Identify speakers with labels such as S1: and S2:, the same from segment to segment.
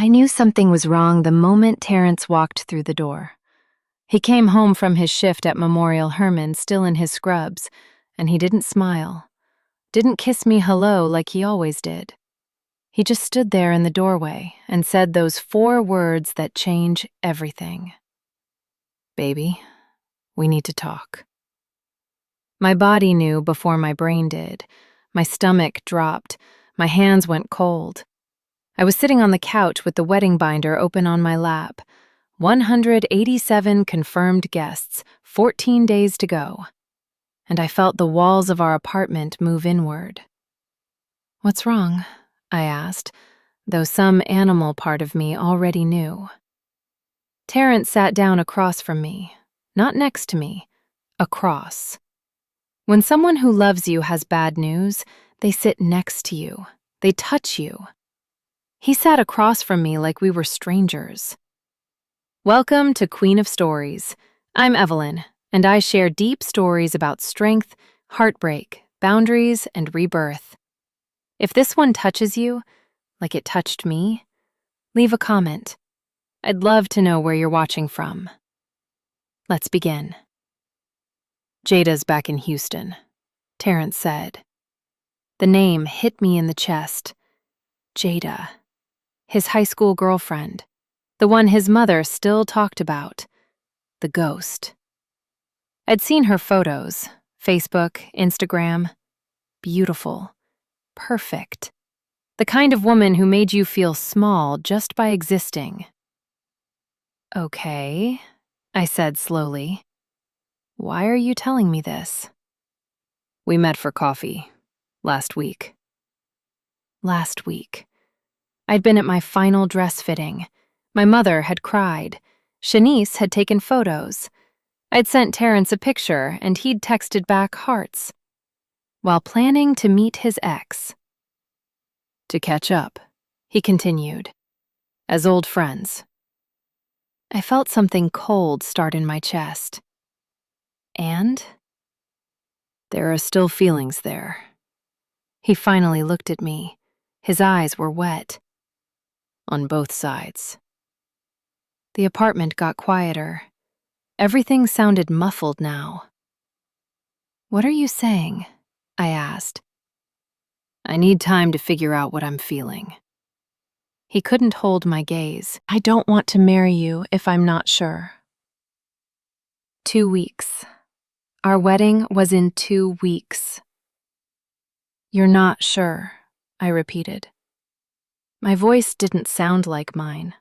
S1: I knew something was wrong the moment Terrence walked through the door. He came home from his shift at Memorial Hermann still in his scrubs, and he didn't smile. Didn't kiss me hello like he always did. He just stood there in the doorway and said those 4 words that change everything. "Baby, we need to talk." My body knew before my brain did. My stomach dropped. My hands went cold. I was sitting on the couch with the wedding binder open on my lap. 187 confirmed guests, 14 days to go. And I felt the walls of our apartment move inward. "What's wrong?" I asked, though some animal part of me already knew. Terrence sat down across from me, not next to me, across. When someone who loves you has bad news, they sit next to you. They touch you. He sat across from me like we were strangers. "Welcome to Queen of Stories. I'm Evelyn, and I share deep stories about strength, heartbreak, boundaries, and rebirth. If this one touches you, like it touched me, leave a comment. I'd love to know where you're watching from. Let's begin." "Jada's back in Houston," Terrence said. The name hit me in the chest. Jada. His high school girlfriend. The one his mother still talked about. The ghost. I'd seen her photos, Facebook, Instagram. Beautiful. Perfect. The kind of woman who made you feel small just by existing. "Okay," I said slowly. "Why are you telling me this?" "We met for coffee. Last week." Last week. I'd been at my final dress fitting. My mother had cried. Shanice had taken photos. I'd sent Terrence a picture, and he'd texted back hearts. While planning to meet his ex. "To catch up," he continued. "As old friends." I felt something cold start in my chest. And? "There are still feelings there." He finally looked at me. His eyes were wet. "On both sides." The apartment got quieter. Everything sounded muffled now. "What are you saying?" I asked. "I need time to figure out what I'm feeling." He couldn't hold my gaze. "I don't want to marry you if I'm not sure." 2 weeks. Our wedding was in 2 weeks. "You're not sure," I repeated. My voice didn't sound like mine.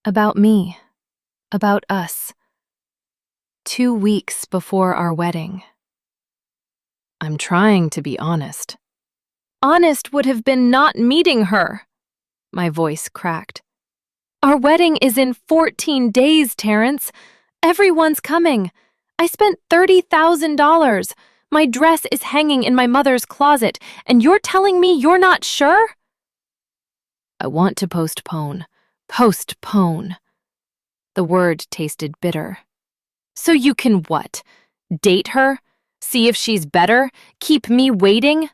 S1: "About me. About us. 2 weeks before our wedding." "I'm trying to be honest." "Honest would have been not meeting her." My voice cracked. "Our wedding is in 14 days, Terrence. Everyone's coming. I spent $30,000. My dress is hanging in my mother's closet, and you're telling me you're not sure?" "I want to postpone. Postpone." The word tasted bitter. "So you can what? Date her? See if she's better? Keep me waiting?"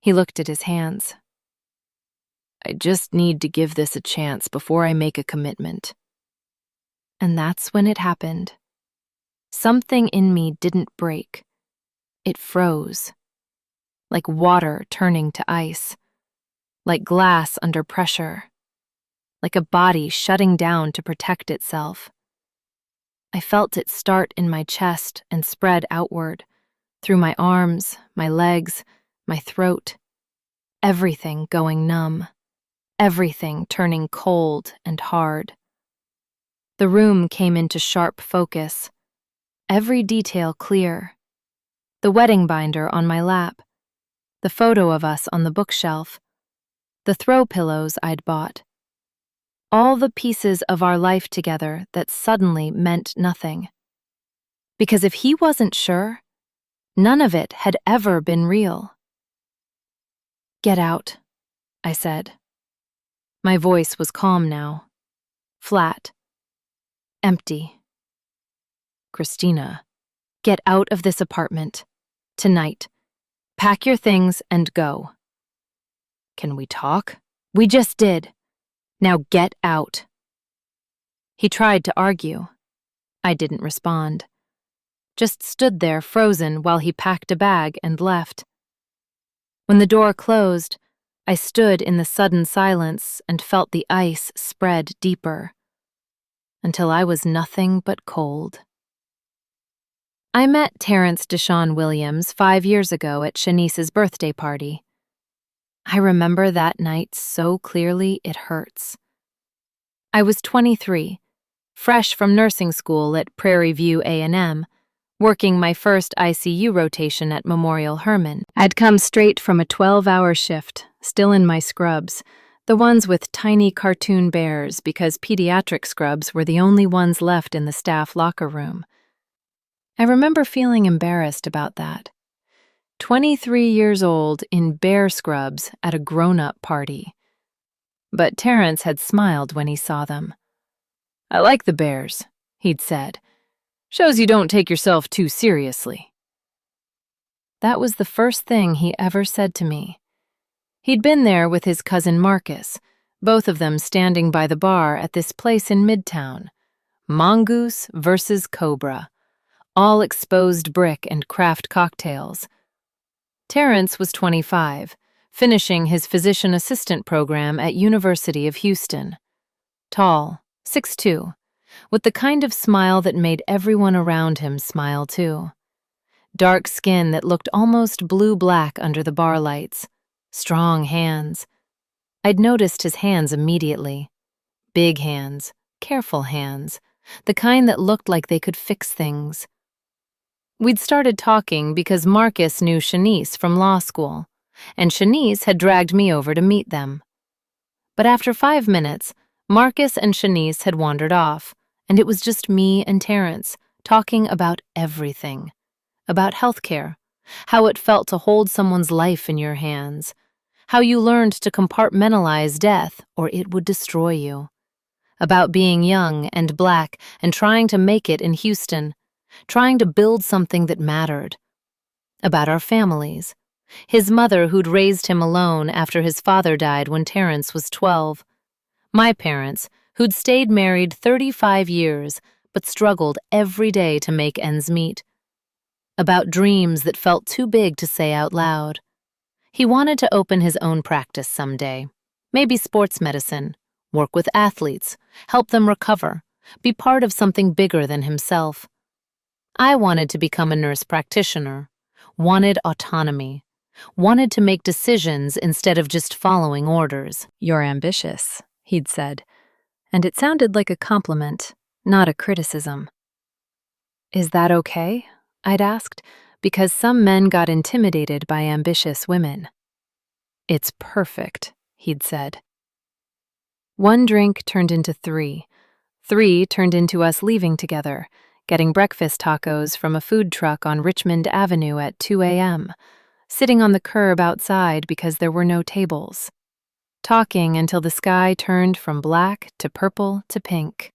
S1: He looked at his hands. "I just need to give this a chance before I make a commitment." And that's when it happened. Something in me didn't break. It froze. Like water turning to ice. Like glass under pressure. Like a body shutting down to protect itself. I felt it start in my chest and spread outward, through my arms, my legs, my throat. Everything going numb. Everything turning cold and hard. The room came into sharp focus. Every detail clear. The wedding binder on my lap. The photo of us on the bookshelf. The throw pillows I'd bought. All the pieces of our life together that suddenly meant nothing. Because if he wasn't sure, none of it had ever been real. "Get out," I said. My voice was calm now. Flat. Empty. "Christina, get out of this apartment. Tonight. Pack your things and go." "Can we talk?" "We just did." Now get out. He tried to argue. I didn't respond. Just stood there frozen while he packed a bag and left. When the door closed, I stood in the sudden silence and felt the ice spread deeper, until I was nothing but cold. I met Terrence Deshawn Williams 5 years ago at Shanice's birthday party. I remember that night so clearly it hurts. I was 23, fresh from nursing school at Prairie View A&M, working my first ICU rotation at Memorial Hermann. I'd come straight from a 12-hour shift, still in my scrubs, the ones with tiny cartoon bears because pediatric scrubs were the only ones left in the staff locker room. I remember feeling embarrassed about that. 23 years old in bear scrubs at a grown-up party. But Terrence had smiled when he saw them. "I like the bears," he'd said. "Shows you don't take yourself too seriously." That was the first thing he ever said to me. He'd been there with his cousin Marcus, both of them standing by the bar at this place in Midtown. Mongoose versus Cobra. All exposed brick and craft cocktails. Terrence was 25, finishing his physician assistant program at University of Houston. Tall, 6'2", with the kind of smile that made everyone around him smile too. Dark skin that looked almost blue-black under the bar lights. Strong hands. I'd noticed his hands immediately. Big hands, careful hands, the kind that looked like they could fix things. We'd started talking because Marcus knew Shanice from law school, and Shanice had dragged me over to meet them. But after 5 minutes, Marcus and Shanice had wandered off, and it was just me and Terrence talking about everything. About healthcare, how it felt to hold someone's life in your hands, how you learned to compartmentalize death or it would destroy you. About being young and black and trying to make it in Houston, trying to build something that mattered. About our families. His mother who'd raised him alone after his father died when Terrence was 12. My parents, who'd stayed married 35 years but struggled every day to make ends meet. About dreams that felt too big to say out loud. He wanted to open his own practice someday. Maybe sports medicine, work with athletes, help them recover, be part of something bigger than himself. I wanted to become a nurse practitioner, wanted autonomy, wanted to make decisions instead of just following orders. "You're ambitious," he'd said, and it sounded like a compliment, not a criticism. "Is that okay?" I'd asked, because some men got intimidated by ambitious women. "It's perfect," he'd said. 1 drink turned into 3. 3 turned into us leaving together, getting breakfast tacos from a food truck on Richmond Avenue at 2 a.m., sitting on the curb outside because there were no tables, talking until the sky turned from black to purple to pink.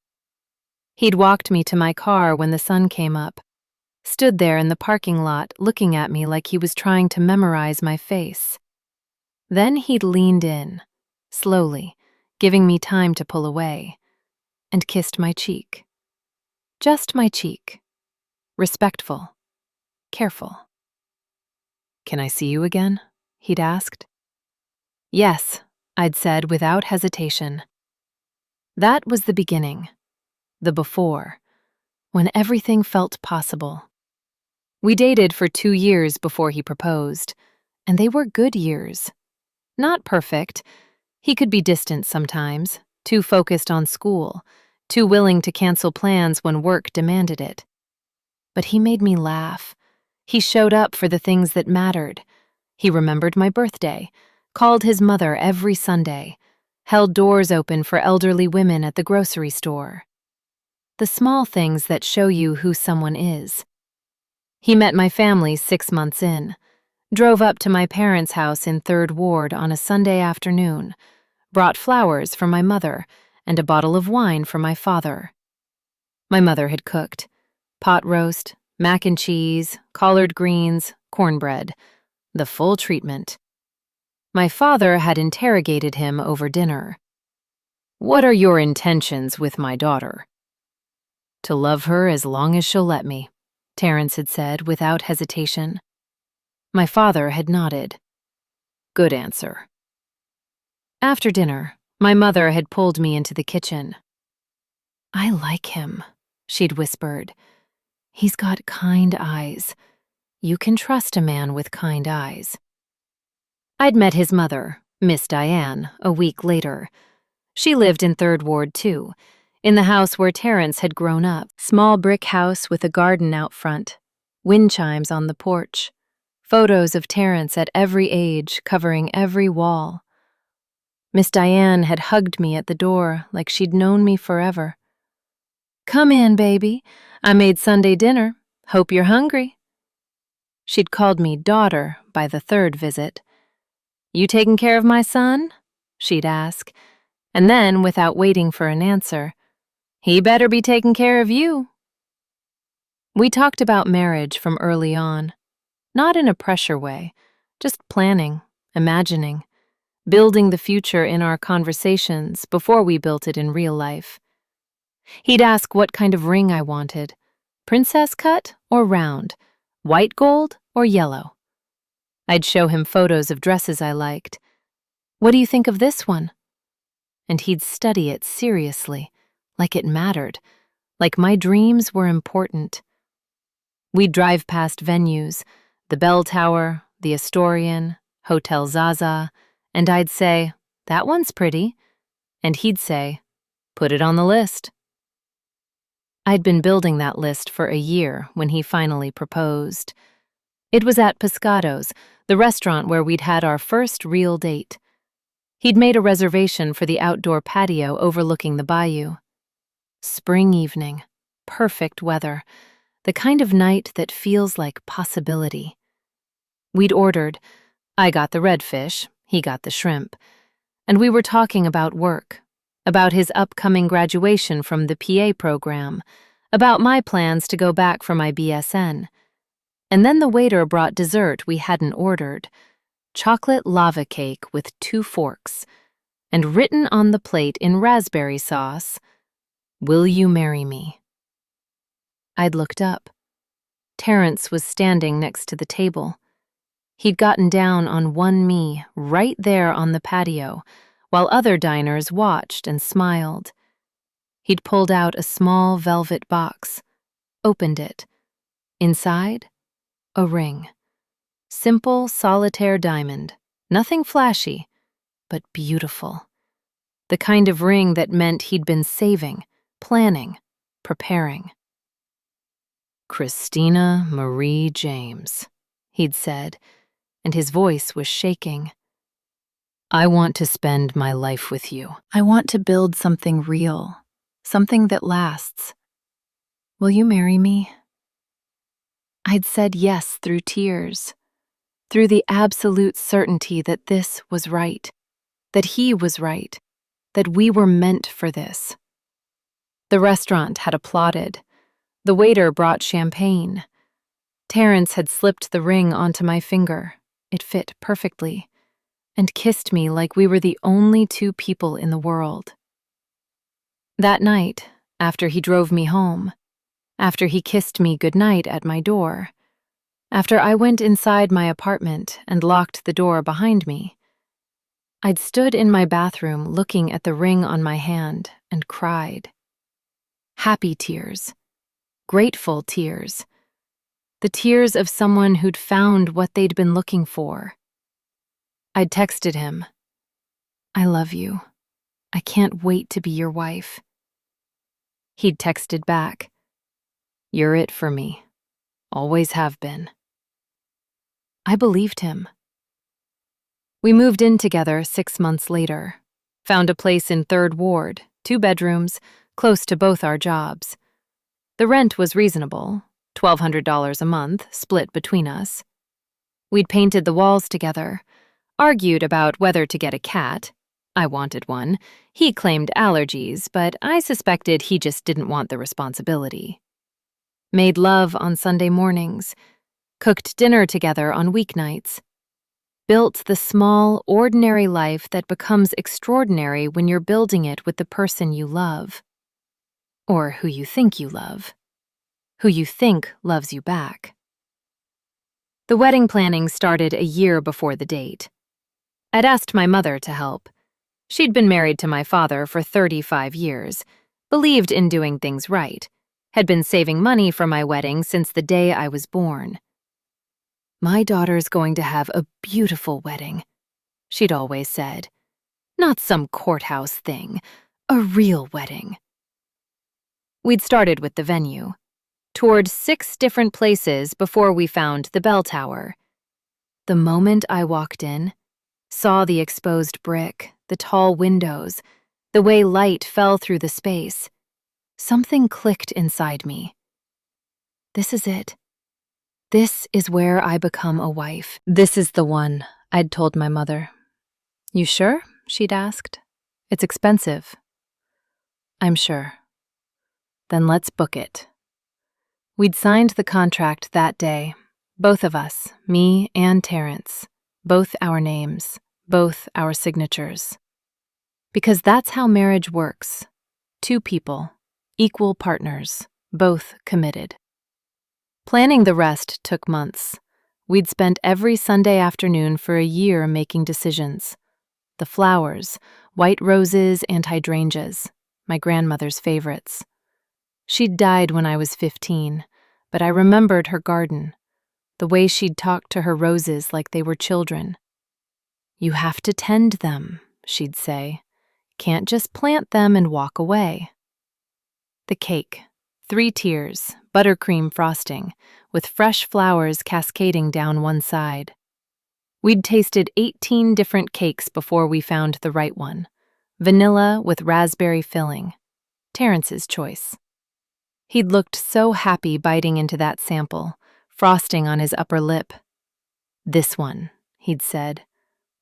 S1: He'd walked me to my car when the sun came up, stood there in the parking lot looking at me like he was trying to memorize my face. Then he'd leaned in, slowly, giving me time to pull away, and kissed my cheek. Just my cheek. Respectful. Careful. "Can I see you again?" he'd asked. "Yes," I'd said without hesitation. That was the beginning. The before. When everything felt possible. We dated for 2 years before he proposed, and they were good years. Not perfect. He could be distant sometimes, too focused on school, too willing to cancel plans when work demanded it. But he made me laugh. He showed up for the things that mattered. He remembered my birthday, called his mother every Sunday, held doors open for elderly women at the grocery store. The small things that show you who someone is. He met my family 6 months in, drove up to my parents' house in 3rd Ward on a Sunday afternoon, brought flowers for my mother and a bottle of wine for my father. My mother had cooked pot roast, mac and cheese, collard greens, cornbread, the full treatment. My father had interrogated him over dinner. What are your intentions with my daughter? To love her as long as she'll let me, Terence had said without hesitation. My father had nodded. Good answer. After dinner, my mother had pulled me into the kitchen. I like him, she'd whispered. He's got kind eyes. You can trust a man with kind eyes. I'd met his mother, Miss Diane, a week later. She lived in Third Ward, too, in the house where Terence had grown up. Small brick house with a garden out front, wind chimes on the porch, photos of Terence at every age covering every wall. Miss Diane had hugged me at the door like she'd known me forever. Come in, baby. I made Sunday dinner. Hope you're hungry. She'd called me daughter by the third visit. You taking care of my son? She'd ask, and then, without waiting for an answer, he better be taking care of you. We talked about marriage from early on, not in a pressure way, just planning, imagining, building the future in our conversations before we built it in real life. He'd ask what kind of ring I wanted, princess cut or round, white gold or yellow. I'd show him photos of dresses I liked. What do you think of this one? And he'd study it seriously, like it mattered, like my dreams were important. We'd drive past venues, the Bell Tower, the Astorian, Hotel Zaza, and I'd say, that one's pretty. And he'd say, put it on the list. I'd been building that list for a year when he finally proposed. It was at Pescado's, the restaurant where we'd had our first real date. He'd made a reservation for the outdoor patio overlooking the bayou. Spring evening, perfect weather, the kind of night that feels like possibility. We'd ordered. I got the redfish, he got the shrimp, and we were talking about work, about his upcoming graduation from the PA program, about my plans to go back for my BSN. And then the waiter brought dessert we hadn't ordered, chocolate lava cake with 2 forks, and written on the plate in raspberry sauce, "Will you marry me?" I'd looked up. Terence was standing next to the table. He'd gotten down on one knee right there on the patio, while other diners watched and smiled. He'd pulled out a small velvet box, opened it. Inside, a ring. Simple solitaire diamond, nothing flashy, but beautiful. The kind of ring that meant he'd been saving, planning, preparing. Christina Marie James, he'd said, and his voice was shaking. I want to spend my life with you. I want to build something real, something that lasts. Will you marry me? I'd said yes through tears, through the absolute certainty that this was right, that he was right, that we were meant for this. The restaurant had applauded. The waiter brought champagne. Terence had slipped the ring onto my finger. It fit perfectly, and kissed me like we were the only 2 people in the world. That night, after he drove me home, after he kissed me goodnight at my door, after I went inside my apartment and locked the door behind me, I'd stood in my bathroom looking at the ring on my hand and cried. Happy tears, grateful tears, the tears of someone who'd found what they'd been looking for. I'd texted him, I love you. I can't wait to be your wife. He'd texted back, you're it for me. Always have been. I believed him. We moved in together 6 months later, found a place in Third Ward, 2 bedrooms, close to both our jobs. The rent was reasonable, $1,200 a month, split between us. We'd painted the walls together, argued about whether to get a cat. I wanted one. He claimed allergies, but I suspected he just didn't want the responsibility. Made love on Sunday mornings, cooked dinner together on weeknights. built the small, ordinary life that becomes extraordinary when you're building it with the person you love. Or who you think you love. Who you think loves you back. The wedding planning started a year before the date. I'd asked my mother to help. She'd been married to my father for 35 years, believed in doing things right, had been saving money for my wedding since the day I was born. "My daughter's going to have a beautiful wedding," she'd always said. "Not some courthouse thing, a real wedding." We'd started with the venue, toured 6 different places before we found the bell tower. The moment I walked in, saw the exposed brick, the tall windows, the way light fell through the space, something clicked inside me. This is it. This is where I become a wife. "This is the one," I'd told my mother. "You sure?" she'd asked. "It's expensive." "I'm sure." "Then let's book it." We'd signed the contract that day, both of us, me and Terrence, both our names, both our signatures. Because that's how marriage works. 2 people, equal partners, both committed. Planning the rest took months. We'd spent every Sunday afternoon for a year making decisions. The flowers, white roses and hydrangeas, my grandmother's favorites. She'd died when I was 15, but I remembered her garden, the way she'd talk to her roses like they were children. "You have to tend them," she'd say. "Can't just plant them and walk away." The cake, 3 tiers, buttercream frosting, with fresh flowers cascading down one side. We'd tasted 18 different cakes before we found the right one. Vanilla with raspberry filling. Terrence's choice. He'd looked so happy biting into that sample, frosting on his upper lip. "This one," he'd said.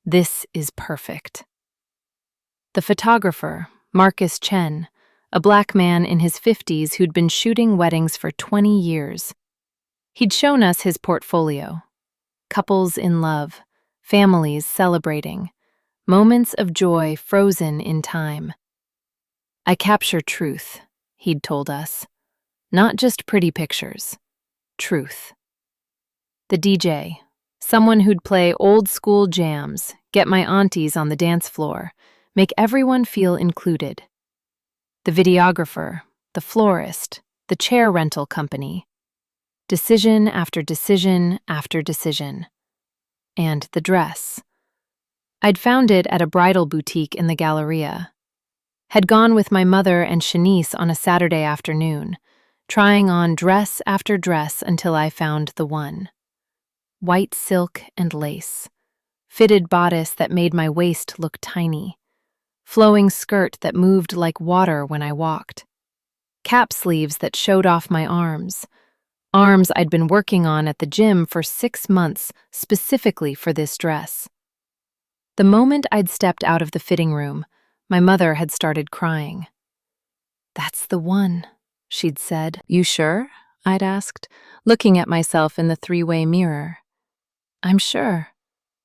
S1: "This is perfect." The photographer, Marcus Chen, a black man in his 50s who'd been shooting weddings for 20 years. He'd shown us his portfolio. Couples in love, families celebrating, moments of joy frozen in time. "I capture truth," he'd told us. "Not just pretty pictures. Truth." The DJ, someone who'd play old-school jams, get my aunties on the dance floor, make everyone feel included. The videographer, the florist, the chair rental company. Decision after decision after decision. And the dress. I'd found it at a bridal boutique in the Galleria. Had gone with my mother and Shanice on a Saturday afternoon, trying on dress after dress until I found the one. White silk and lace. Fitted bodice that made my waist look tiny. Flowing skirt that moved like water when I walked. Cap sleeves that showed off my arms. Arms I'd been working on at the gym for 6 months specifically for this dress. The moment I'd stepped out of the fitting room, my mother had started crying. "That's the one," she'd said. "You sure?" I'd asked, looking at myself in the 3-way mirror. "I'm sure.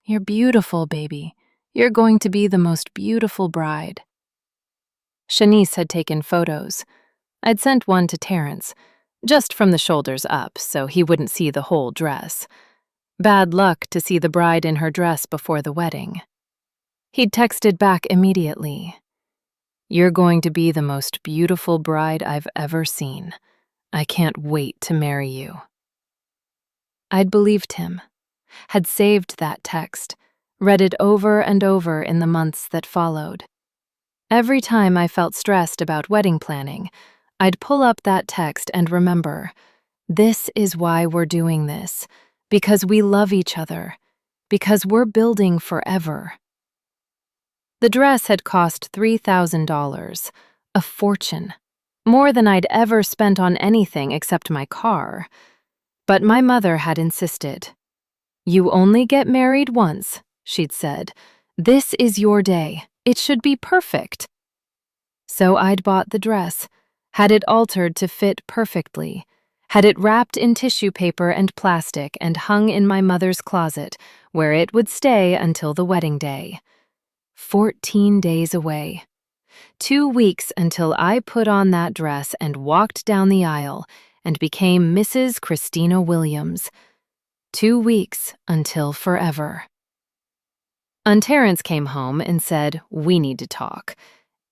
S1: You're beautiful, baby. You're going to be the most beautiful bride." Shanice had taken photos. I'd sent one to Terrence, just from the shoulders up so he wouldn't see the whole dress. Bad luck to see the bride in her dress before the wedding. He'd texted back immediately. "You're going to be the most beautiful bride I've ever seen. I can't wait to marry you." I'd believed him, had saved that text, read it over and over in the months that followed. Every time I felt stressed about wedding planning, I'd pull up that text and remember, this is why we're doing this, because we love each other, because we're building forever. The dress had cost $3,000, a fortune, more than I'd ever spent on anything except my car. But my mother had insisted. "You only get married once," she'd said. "This is your day. It should be perfect." So I'd bought the dress, had it altered to fit perfectly, Had it wrapped in tissue paper and plastic and hung in my mother's closet, where it would stay until the wedding day. 14 days away. 2 weeks until I put on that dress and walked down the aisle and became Mrs. Christina Williams. 2 weeks until forever. Terrence came home and said, "We need to talk,"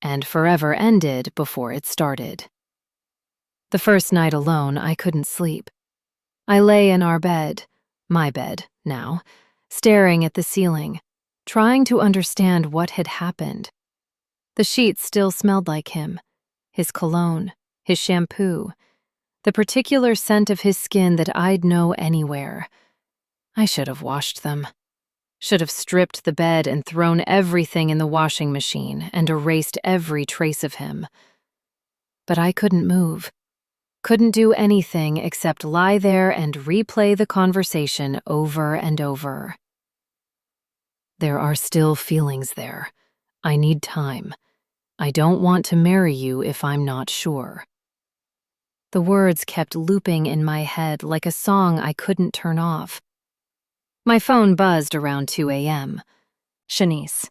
S1: and forever ended before it started. The first night alone, I couldn't sleep. I lay in our bed, my bed now, staring at the ceiling, trying to understand what had happened. The sheets still smelled like him, his cologne, his shampoo, the particular scent of his skin that I'd know anywhere. I should have washed them. Should have stripped the bed and thrown everything in the washing machine and erased every trace of him. But I couldn't move. Couldn't do anything except lie there and replay the conversation over and over. There are still feelings there. I need time. I don't want to marry you if I'm not sure. The words kept looping in my head like a song I couldn't turn off. My phone buzzed around 2 a.m. "Shanice,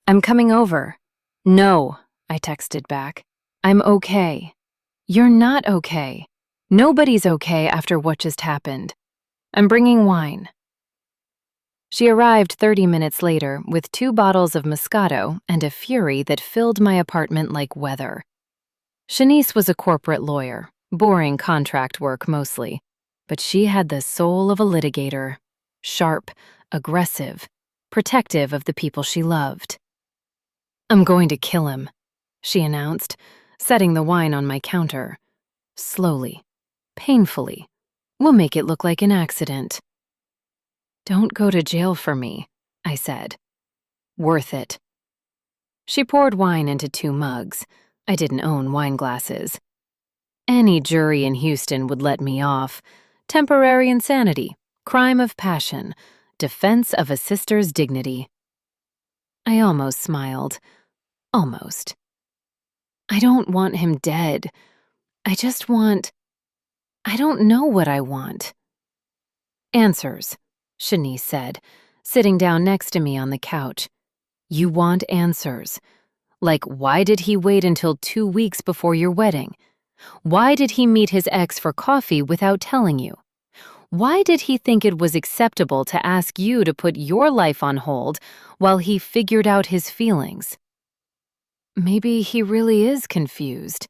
S1: I'm coming over." "No," I texted back. "I'm okay." "You're not okay. Nobody's okay after what just happened. I'm bringing wine." She arrived 30 minutes later with 2 bottles of Moscato and a fury that filled my apartment like weather. Shanice was a corporate lawyer, boring contract work mostly, but she had the soul of a litigator. Sharp, aggressive, protective of the people she loved. "I'm going to kill him," she announced, setting the wine on my counter. Slowly, painfully. "We'll make it look like an accident." "Don't go to jail for me," I said. "Worth it." She poured wine into 2 mugs. I didn't own wine glasses. Any jury in Houston would let me off. Temporary insanity. Crime of passion, defense of a sister's dignity. I almost smiled. Almost. I don't want him dead. I don't know what I want. "Answers," Shanice said, sitting down next to me on the couch. "You want answers. Like, why did he wait until 2 weeks before your wedding? Why did he meet his ex for coffee without telling you? Why did he think it was acceptable to ask you to put your life on hold while he figured out his feelings?" "Maybe he really is confused."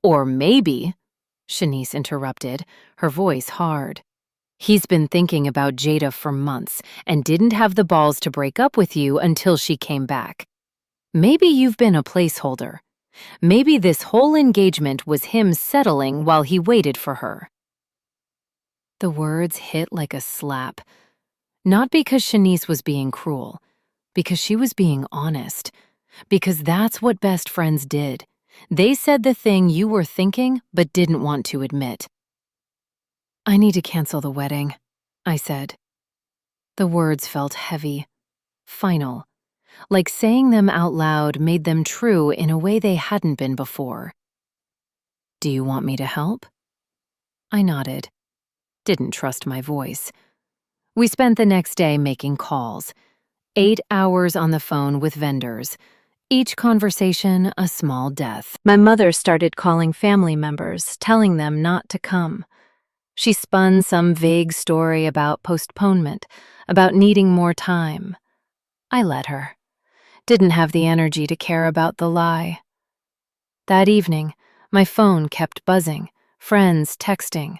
S1: "Or maybe," Shanice interrupted, her voice hard, "he's been thinking about Jada for months and didn't have the balls to break up with you until she came back. Maybe you've been a placeholder. Maybe this whole engagement was him settling while he waited for her." The words hit like a slap. Not because Shanice was being cruel, because she was being honest. Because that's what best friends did. They said the thing you were thinking but didn't want to admit. "I need to cancel the wedding," I said. The words felt heavy, final, like saying them out loud made them true in a way they hadn't been before. "Do you want me to help?" I nodded. Didn't trust my voice. We spent the next day making calls. 8 hours on the phone with vendors. Each conversation a small death. My mother started calling family members, telling them not to come. She spun some vague story about postponement, about needing more time. I let her. Didn't have the energy to care about the lie. That evening, my phone kept buzzing, friends texting.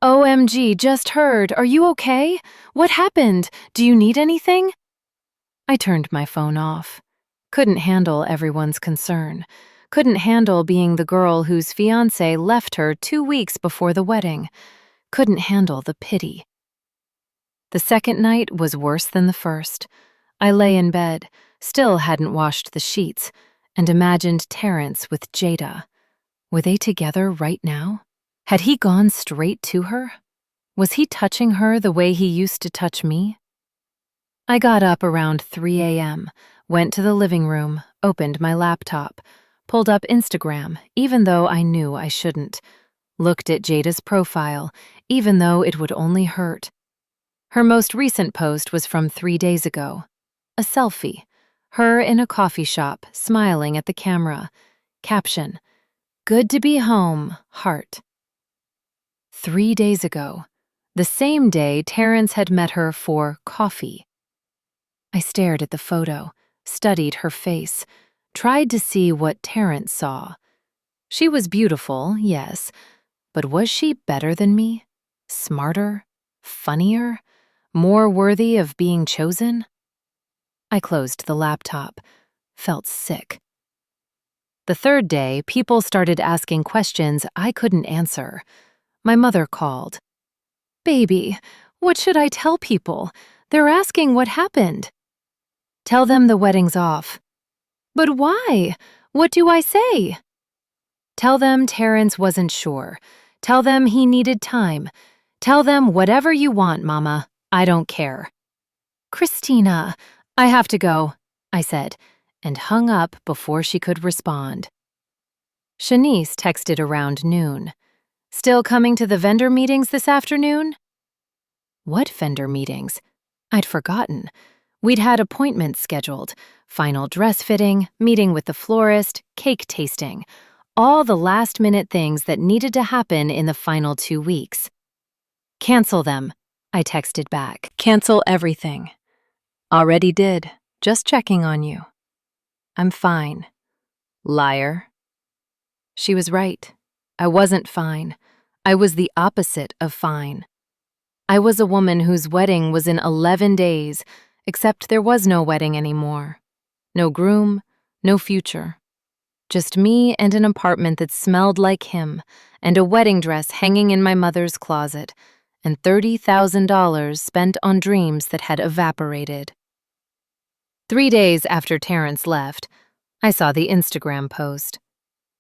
S1: "OMG, just heard. Are you okay? What happened? Do you need anything?" I turned my phone off. Couldn't handle everyone's concern. Couldn't handle being the girl whose fiancé left her 2 weeks before the wedding. Couldn't handle the pity. The second night was worse than the first. I lay in bed, still hadn't washed the sheets, and imagined Terrence with Jada. Were they together right now? Had he gone straight to her? Was he touching her the way he used to touch me? I got up around 3 a.m., went to the living room, opened my laptop, pulled up Instagram, even though I knew I shouldn't. looked at Jada's profile, even though it would only hurt. Her most recent post was from 3 days ago. A selfie. Her in a coffee shop, smiling at the camera. Caption, "Good to be home, heart." 3 days ago. The same day Terrence had met her for coffee. I stared at the photo, studied her face, tried to see what Terrence saw. She was beautiful, yes, but was she better than me? Smarter? Funnier? More worthy of being chosen? I closed the laptop, felt sick. The third day, people started asking questions I couldn't answer. My mother called. "Baby, what should I tell people? They're asking what happened." "Tell them the wedding's off." "But why? What do I say?" "Tell them Terrence wasn't sure. Tell them he needed time. Tell them whatever you want, Mama. I don't care." "Christina, I have to go," I said, and hung up before she could respond. Shanice texted around noon. "Still coming to the vendor meetings this afternoon?" What vendor meetings? I'd forgotten. We'd had appointments scheduled, final dress fitting, meeting with the florist, cake tasting, all the last-minute things that needed to happen in the final 2 weeks. "Cancel them," I texted back. "Cancel everything." "Already did. Just checking on you." "I'm fine." Liar. She was right. I wasn't fine. I was the opposite of fine. I was a woman whose wedding was in 11 days, except there was no wedding anymore. No groom, no future. Just me and an apartment that smelled like him, and a wedding dress hanging in my mother's closet, and $30,000 spent on dreams that had evaporated. 3 days after Terrence left, I saw the Instagram post.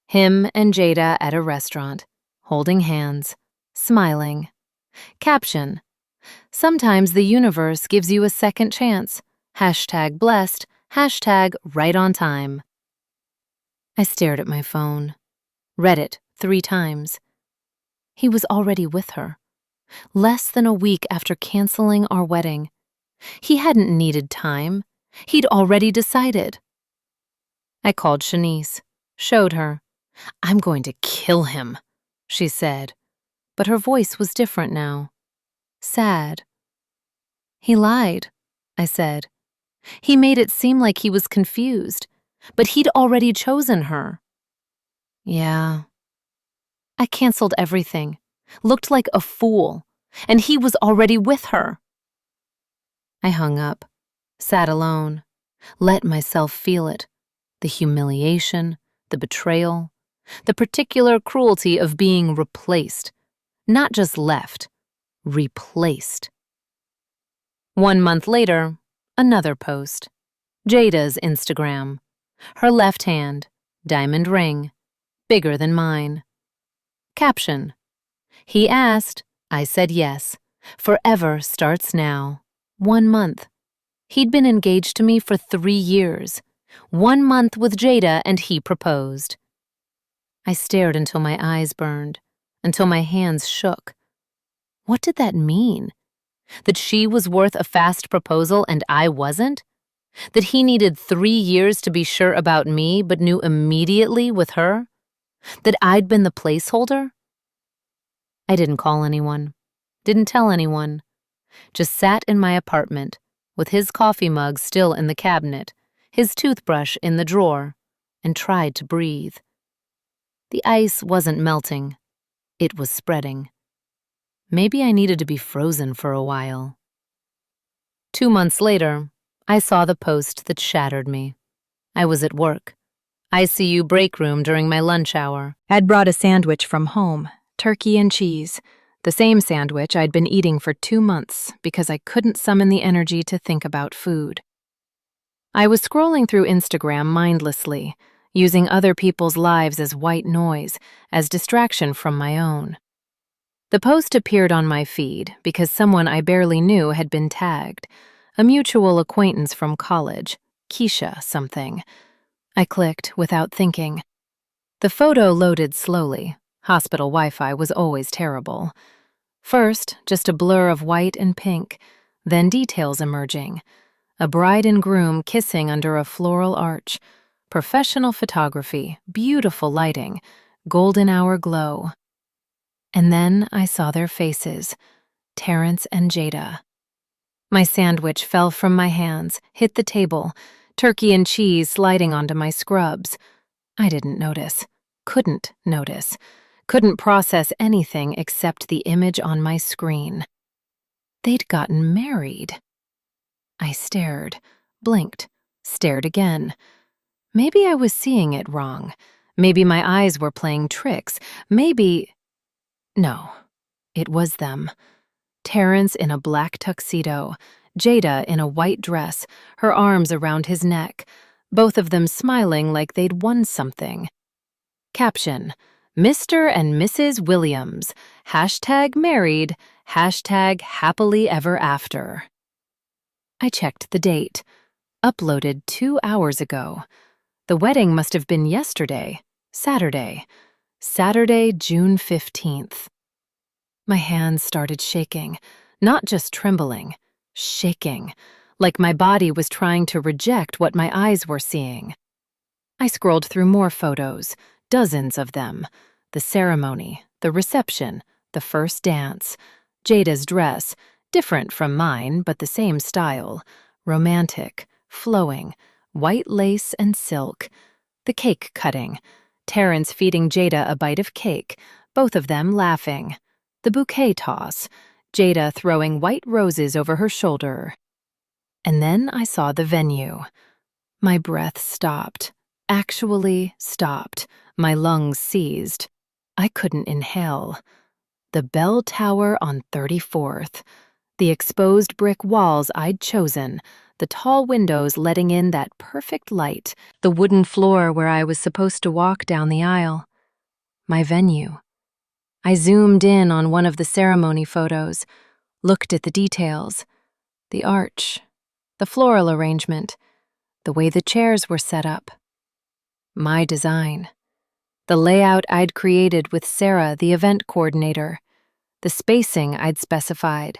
S1: Him and Jada at a restaurant, holding hands, smiling. Caption, "Sometimes the universe gives you a second chance. #blessed, #right on time." I stared at my phone, read it 3 times. He was already with her. Less than a week after canceling our wedding. He hadn't needed time. He'd already decided. I called Shanice, showed her. "I'm going to kill him," she said, but her voice was different now. Sad. "He lied," I said. "He made it seem like he was confused, but he'd already chosen her." "Yeah." I canceled everything, looked like a fool, and he was already with her. I hung up, sat alone, let myself feel it, the humiliation, the betrayal, the particular cruelty of being replaced, not just left, replaced. 1 month later, another post. Jada's Instagram. Her left hand, diamond ring, bigger than mine. Caption, "He asked, I said yes. Forever starts now. 1 month. He'd been engaged to me for 3 years. 1 month with Jada and he proposed." I stared until my eyes burned, until my hands shook. What did that mean? That she was worth a fast proposal and I wasn't? That he needed 3 years to be sure about me but knew immediately with her? That I'd been the placeholder? I didn't call anyone, didn't tell anyone, just sat in my apartment with his coffee mug still in the cabinet, his toothbrush in the drawer, and tried to breathe. The ice wasn't melting, it was spreading. Maybe I needed to be frozen for a while. 2 months later, I saw the post that shattered me. I was at work. ICU break room during my lunch hour. I'd brought a sandwich from home, turkey and cheese, the same sandwich I'd been eating for 2 months because I couldn't summon the energy to think about food. I was scrolling through Instagram mindlessly, using other people's lives as white noise, as distraction from my own. The post appeared on my feed because someone I barely knew had been tagged, a mutual acquaintance from college, Keisha something. I clicked without thinking. The photo loaded slowly, Hospital Wi-Fi was always terrible. First, just a blur of white and pink, then details emerging. A bride and groom kissing under a floral arch. Professional photography, beautiful lighting, golden hour glow. And then I saw their faces, Terrence and Jada. My sandwich fell from my hands, hit the table, turkey and cheese sliding onto my scrubs. I didn't notice, couldn't notice, couldn't process anything except the image on my screen. They'd gotten married. I stared, blinked, stared again. Maybe I was seeing it wrong. Maybe my eyes were playing tricks. Maybe... No, it was them. Terrence in a black tuxedo, Jada in a white dress, her arms around his neck, both of them smiling like they'd won something. Caption: Mr. and Mrs. Williams, #married, #happily ever after. I checked the date. Uploaded 2 hours ago. The wedding must have been yesterday, Saturday, June 15th. My hands started shaking, not just trembling, shaking, like my body was trying to reject what my eyes were seeing. I scrolled through more photos, dozens of them. The ceremony, the reception, the first dance, Jada's dress, different from mine but the same style, romantic, flowing, white lace and silk. The cake cutting, Terrence feeding Jada a bite of cake, both of them laughing. The bouquet toss, Jada throwing white roses over her shoulder. And then I saw the venue. My breath stopped, actually stopped, my lungs seized. I couldn't inhale. The bell tower on 34th. The exposed brick walls I'd chosen, the tall windows letting in that perfect light, the wooden floor where I was supposed to walk down the aisle. My venue. I zoomed in on one of the ceremony photos, looked at the details, the arch, the floral arrangement, the way the chairs were set up. My design. The layout I'd created with Sarah, the event coordinator, the spacing I'd specified,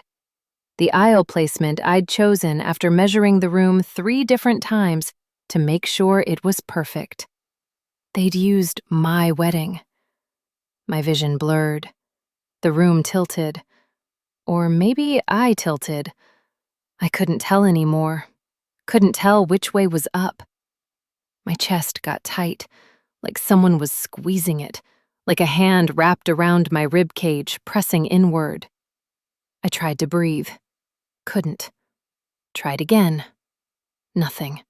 S1: the aisle placement I'd chosen after measuring the room 3 different times to make sure it was perfect. They'd used my wedding. My vision blurred. The room tilted. Or maybe I tilted. I couldn't tell anymore. Couldn't tell which way was up. My chest got tight, like someone was squeezing it, like a hand wrapped around my rib cage, pressing inward. I tried to breathe. Couldn't. Tried again. Nothing.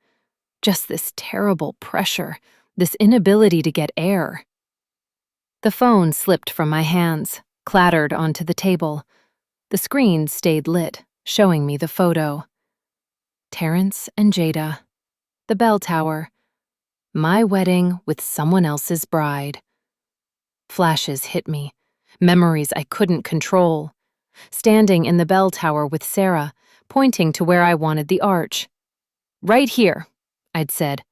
S1: Just this terrible pressure, this inability to get air. The phone slipped from my hands, clattered onto the table. The screen stayed lit, showing me the photo. Terrence and Jada. The bell tower. My wedding with someone else's bride. Flashes hit me, memories I couldn't control. Standing in the bell tower with Sarah, pointing to where I wanted the arch. Right here, I'd said,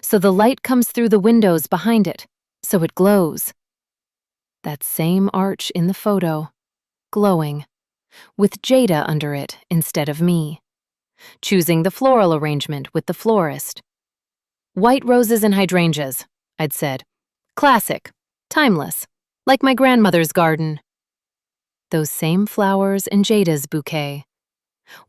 S1: so the light comes through the windows behind it, so it glows. That same arch in the photo, glowing, with Jada under it instead of me. Choosing the floral arrangement with the florist. White roses and hydrangeas, I'd said. Classic, timeless, like my grandmother's garden. Those same flowers in Jada's bouquet.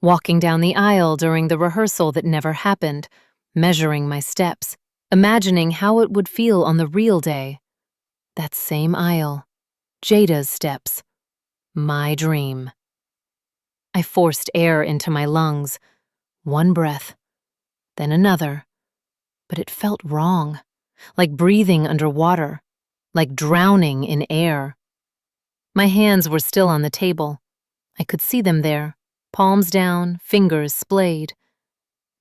S1: Walking down the aisle during the rehearsal that never happened, measuring my steps, imagining how it would feel on the real day. That same aisle, Jada's steps, my dream. I forced air into my lungs, one breath, then another, but it felt wrong, like breathing underwater, like drowning in air. My hands were still on the table. I could see them there, palms down, fingers splayed.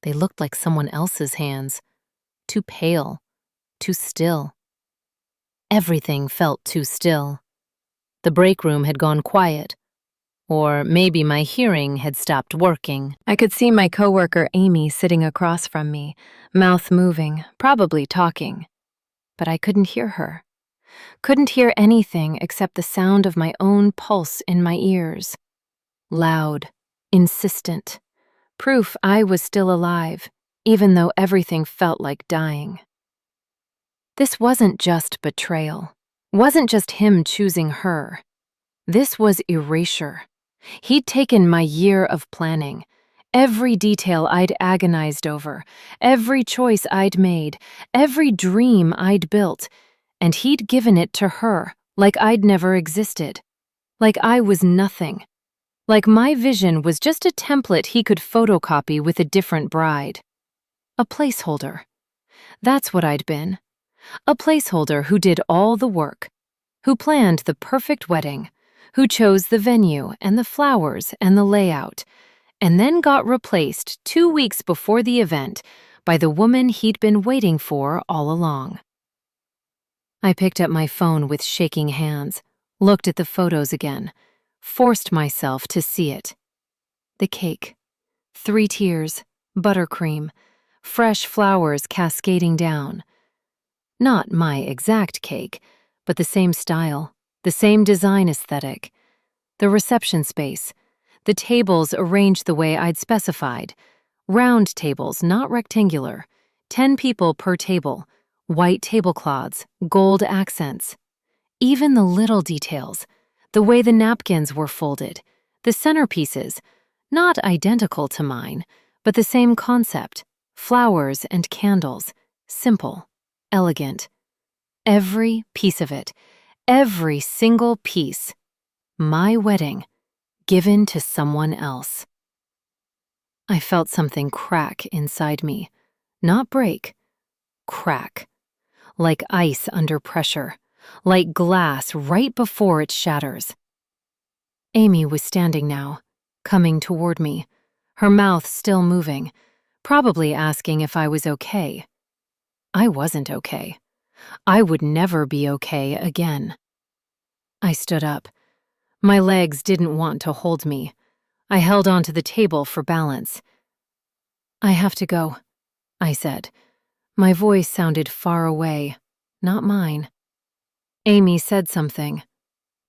S1: They looked like someone else's hands, too pale, too still. Everything felt too still. The break room had gone quiet, or maybe my hearing had stopped working. I could see my coworker Amy sitting across from me, mouth moving, probably talking. But I couldn't hear her. Couldn't hear anything except the sound of my own pulse in my ears. Loud, insistent. Proof I was still alive, even though everything felt like dying. This wasn't just betrayal. Wasn't just him choosing her. This was erasure. He'd taken my year of planning, every detail I'd agonized over, every choice I'd made, every dream I'd built, and he'd given it to her like I'd never existed, like I was nothing, like my vision was just a template he could photocopy with a different bride. A placeholder. That's what I'd been. A placeholder who did all the work, who planned the perfect wedding, who chose the venue and the flowers and the layout, and then got replaced 2 weeks before the event by the woman he'd been waiting for all along. I picked up my phone with shaking hands, looked at the photos again, forced myself to see it. The cake. 3 tiers, buttercream, fresh flowers cascading down. Not my exact cake, but the same style, the same design aesthetic. The reception space, the tables arranged the way I'd specified. Round tables, not rectangular. 10 people per table, white tablecloths, gold accents. Even the little details, the way the napkins were folded, the centerpieces, not identical to mine, but the same concept, flowers and candles, simple, elegant. Every piece of it, every single piece. My wedding, given to someone else. I felt something crack inside me. Not break, crack. Like ice under pressure, like glass right before it shatters. Amy was standing now, coming toward me, her mouth still moving, probably asking if I was okay. I wasn't okay. I would never be okay again. I stood up. My legs didn't want to hold me. I held onto the table for balance. I have to go, I said. My voice sounded far away, not mine. Amy said something.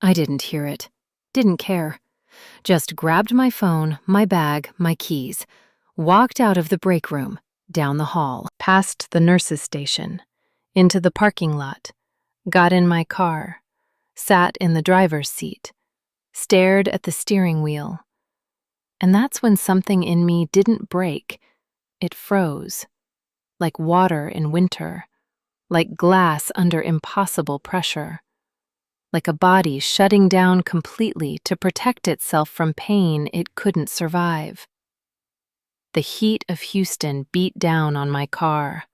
S1: I didn't hear it, didn't care. Just grabbed my phone, my bag, my keys, walked out of the break room, down the hall, past the nurse's station, into the parking lot, got in my car, sat in the driver's seat, stared at the steering wheel. And that's when something in me didn't break. It froze, like water in winter, like glass under impossible pressure, like a body shutting down completely to protect itself from pain it couldn't survive. The heat of Houston beat down on my car.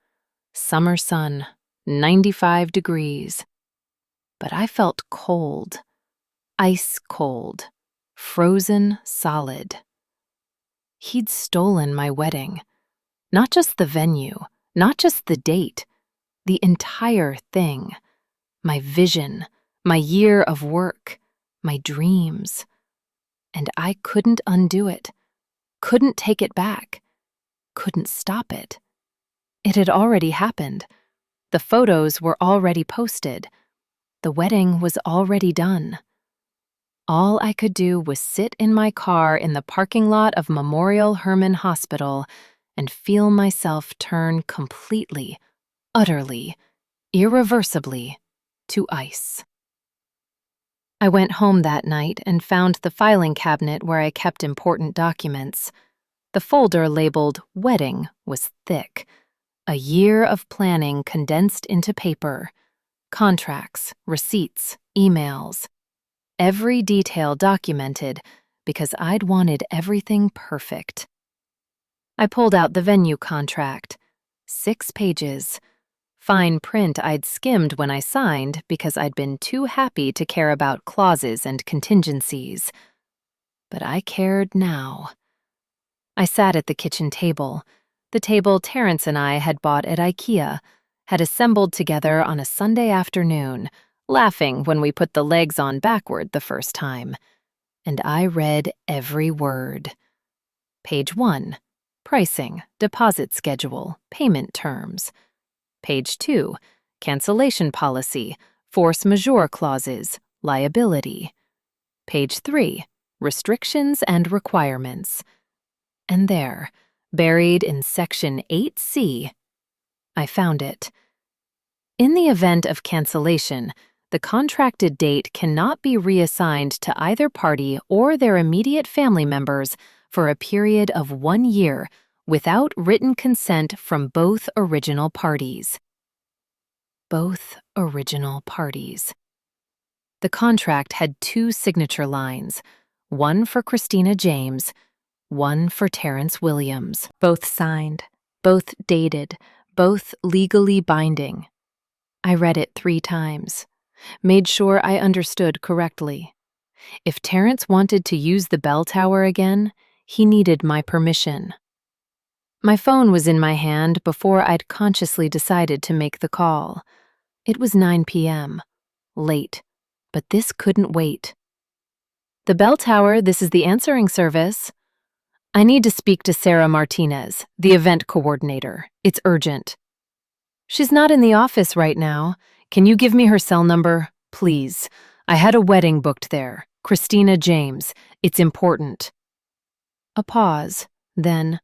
S1: Summer sun, 95 degrees. But I felt cold, ice cold, frozen solid. He'd stolen my wedding. Not just the venue, not just the date, the entire thing. My vision, my year of work, my dreams. And I couldn't undo it, couldn't take it back, couldn't stop it. It had already happened. The photos were already posted. The wedding was already done. All I could do was sit in my car in the parking lot of Memorial Hermann Hospital and feel myself turn completely, utterly, irreversibly to ice. I went home that night and found the filing cabinet where I kept important documents. The folder labeled Wedding was thick. A year of planning condensed into paper. Contracts, receipts, emails. Every detail documented because I'd wanted everything perfect. I pulled out the venue contract. 6 pages. Fine print I'd skimmed when I signed because I'd been too happy to care about clauses and contingencies. But I cared now. I sat at the kitchen table, the table Terrence and I had bought at IKEA, had assembled together on a Sunday afternoon, laughing when we put the legs on backward the first time. And I read every word. Page 1, pricing, deposit schedule, payment terms. Page 2, cancellation policy, force majeure clauses, liability. Page 3, restrictions and requirements. And there, buried in Section 8C, I found it. In the event of cancellation, the contracted date cannot be reassigned to either party or their immediate family members for a period of 1 year without written consent from both original parties. Both original parties. The contract had 2 signature lines, one for Christina James, one for Terrence Williams. Both signed, both dated, both legally binding. I read it 3 times, made sure I understood correctly. If Terrence wanted to use the bell tower again, he needed my permission. My phone was in my hand before I'd consciously decided to make the call. It was 9 p.m. Late, but this couldn't wait. The bell tower, this is the answering service. I need to speak to Sarah Martinez, the event coordinator. It's urgent. She's not in the office right now. Can you give me her cell number, please? I had a wedding booked there. Christina James. It's important. A pause. Then,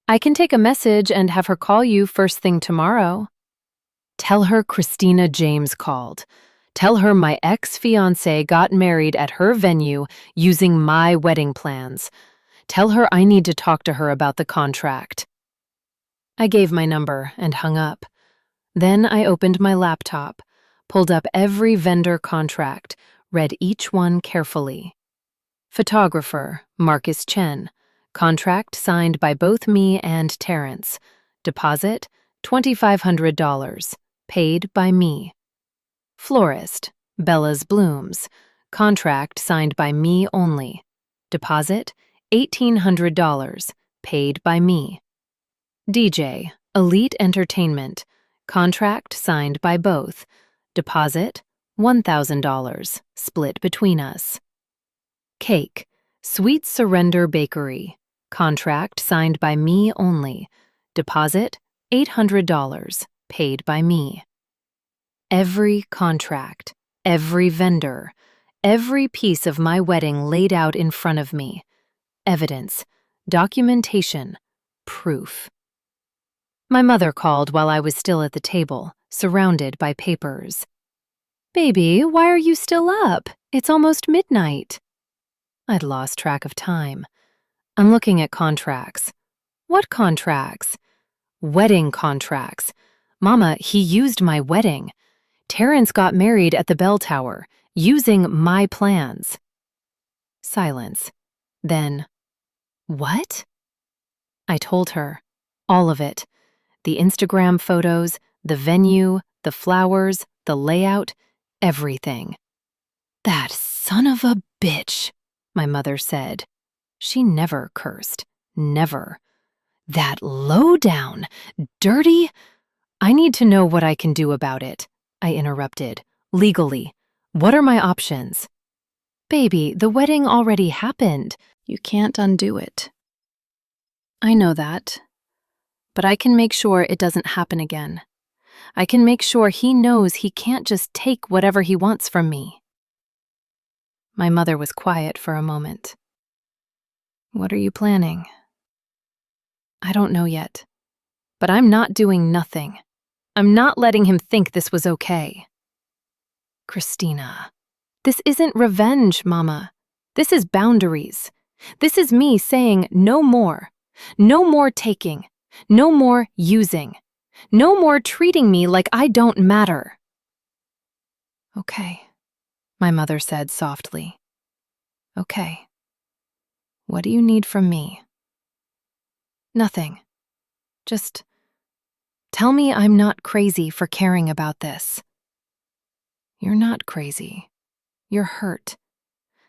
S1: I can take a message and have her call you first thing tomorrow. Tell her Christina James called. Tell her my ex-fiancé got married at her venue using my wedding plans. Tell her I need to talk to her about the contract. I gave my number and hung up. Then I opened my laptop, pulled up every vendor contract, read each one carefully. Photographer, Marcus Chen. Contract signed by both me and Terrence. Deposit, $2,500. Paid by me. Florist, Bella's Blooms. Contract signed by me only. Deposit, $1,800. Paid by me. DJ, Elite Entertainment. Contract signed by both. Deposit, $1,000. Split between us. Cake, Sweet Surrender Bakery. Contract signed by me only. Deposit, $800. Paid by me. Every contract, every vendor, every piece of my wedding laid out in front of me. Evidence, documentation, proof. My mother called while I was still at the table, surrounded by papers. "Baby, why are you still up? It's almost midnight." I'd lost track of time. I'm looking at contracts. What contracts? Wedding contracts. Mama, he used my wedding. Terrence got married at the bell tower, using my plans. Silence. Then, what? I told her. All of it. The Instagram photos, the venue, the flowers, the layout, everything. "That son of a bitch," my mother said. She never cursed. Never. "That low-down, dirty—" "I need to know what I can do about it," I interrupted. "Legally. What are my options?" "Baby, the wedding already happened. You can't undo it." "I know that. But I can make sure it doesn't happen again. I can make sure he knows he can't just take whatever he wants from me." My mother was quiet for a moment. "What are you planning?" "I don't know yet. But I'm not doing nothing. I'm not letting him think this was okay." "Christina, this isn't revenge, Mama. This is boundaries. This is me saying no more. No more taking. No more using. No more treating me like I don't matter." "Okay," my mother said softly. "Okay. What do you need from me?" "Nothing. Just tell me I'm not crazy for caring about this." "You're not crazy. You're hurt.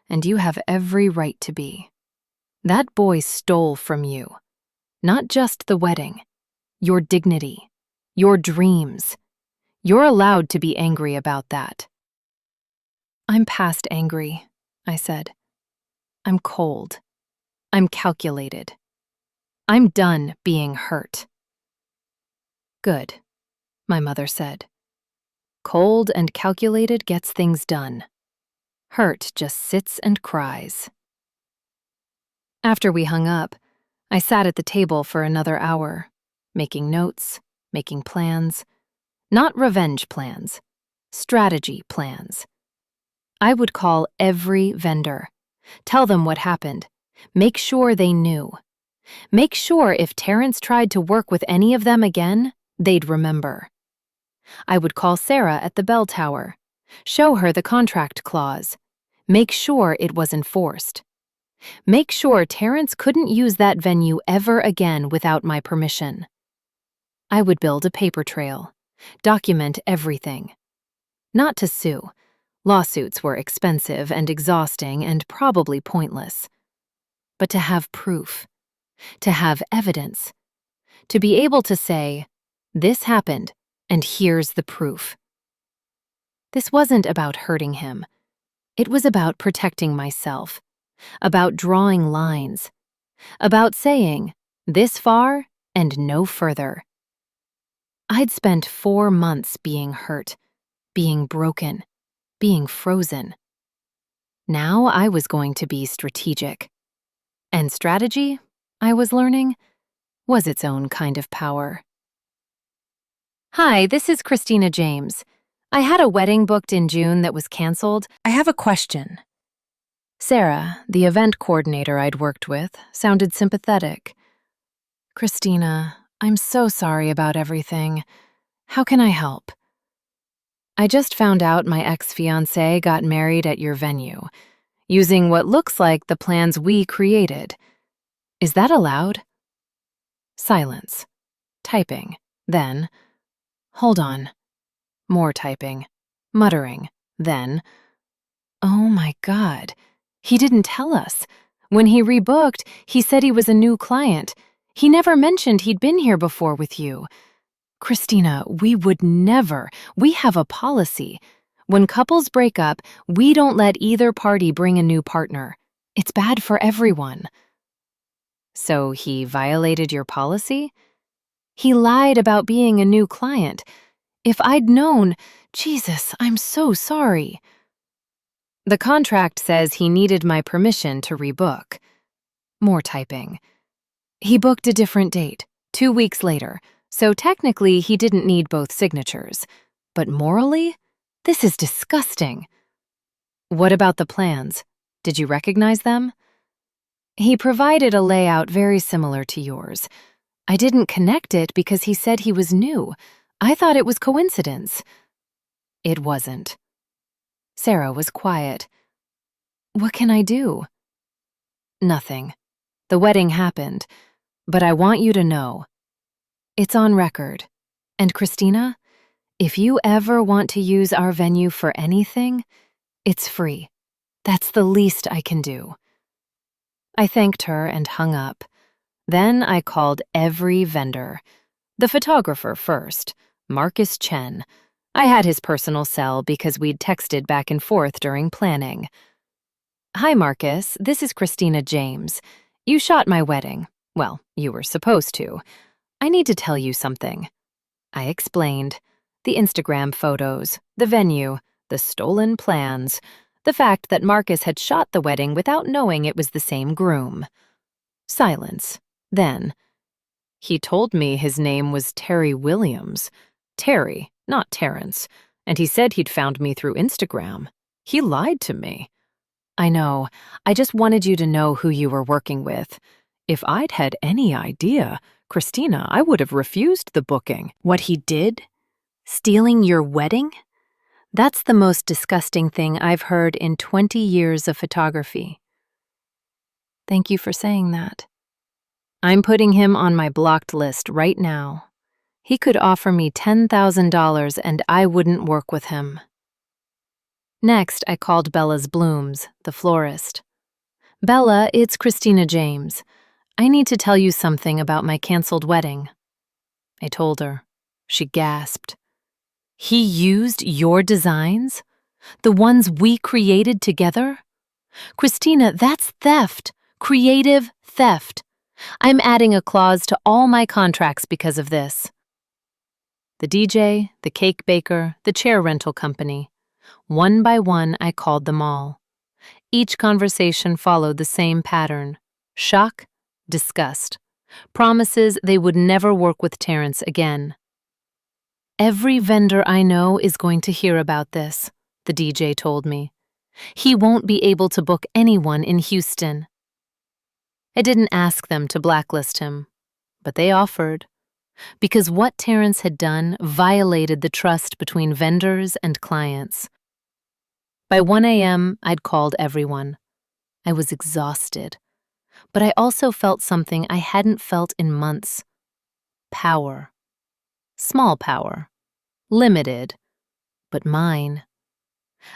S1: And you have every right to be. That boy stole from you. Not just the wedding. Your dignity. Your dreams. You're allowed to be angry about that." "I'm past angry," I said. "I'm cold. I'm calculated. I'm done being hurt." "Good," my mother said. Cold and calculated gets things done. Hurt just sits and cries. After we hung up, I sat at the table for another hour, making notes, making plans. Not revenge plans, strategy plans. I would call every vendor, tell them what happened, make sure they knew. Make sure if Terrence tried to work with any of them again, they'd remember. I would call Sarah at the bell tower, show her the contract clause, make sure it was enforced. Make sure Terrence couldn't use that venue ever again without my permission. I would build a paper trail, document everything. Not to sue. Lawsuits were expensive and exhausting and probably pointless. But to have proof, to have evidence, to be able to say, this happened, and here's the proof. This wasn't about hurting him. It was about protecting myself, about drawing lines, about saying, this far and no further. I'd spent 4 months being hurt, being broken, being frozen. Now I was going to be strategic. And strategy, I was learning, was its own kind of power. Hi, this is Christina James. I had a wedding booked in June that was canceled. I have a question. Sarah, the event coordinator I'd worked with, sounded sympathetic. Christina, I'm so sorry about everything. How can I help? I just found out my ex-fiancé got married at your venue, using what looks like the plans we created. Is that allowed? Silence. Typing. Then, hold on. More typing. Muttering. Then, oh my God. He didn't tell us. When he rebooked, he said he was a new client. He never mentioned he'd been here before with you. Christina, we would never. We have a policy. When couples break up, we don't let either party bring a new partner. It's bad for everyone. So he violated your policy? He lied about being a new client. If I'd known, Jesus, I'm so sorry. The contract says he needed my permission to rebook. More typing. He booked a different date, 2 weeks later, so technically he didn't need both signatures. But morally, this is disgusting. What about the plans? Did you recognize them? He provided a layout very similar to yours. I didn't connect it because he said he was new. I thought it was coincidence. It wasn't. Sarah was quiet. What can I do? Nothing. The wedding happened. But I want you to know. It's on record. And Christina, if you ever want to use our venue for anything, it's free. That's the least I can do. I thanked her and hung up. Then I called every vendor. The photographer first, Marcus Chen. I had his personal cell because we'd texted back and forth during planning. Hi, Marcus. This is Christina James. You shot my wedding. Well, you were supposed to. I need to tell you something. I explained. The Instagram photos, the venue, the stolen plans, the fact that Marcus had shot the wedding without knowing it was the same groom. Silence. Then, he told me his name was Terry Williams. Terry, not Terrence. And he said he'd found me through Instagram. He lied to me. I know. I just wanted you to know who you were working with. If I'd had any idea, Christina, I would have refused the booking. What he did? Stealing your wedding? That's the most disgusting thing I've heard in 20 years of photography. Thank you for saying that. I'm putting him on my blocked list right now. He could offer me $10,000 and I wouldn't work with him. Next, I called Bella's Blooms, the florist. Bella, it's Christina James. I need to tell you something about my canceled wedding. I told her. She gasped. He used your designs? The ones we created together? Christina, that's theft. Creative theft. I'm adding a clause to all my contracts because of this. The DJ, the cake baker, the chair rental company. One by one, I called them all. Each conversation followed the same pattern: shock, disgust, promises they would never work with Terrence again. "Every vendor I know is going to hear about this," the DJ told me. "He won't be able to book anyone in Houston." I didn't ask them to blacklist him, but they offered, because what Terrence had done violated the trust between vendors and clients. By 1 a.m., I'd called everyone. I was exhausted, but I also felt something I hadn't felt in months: power. Small power. Limited, but mine.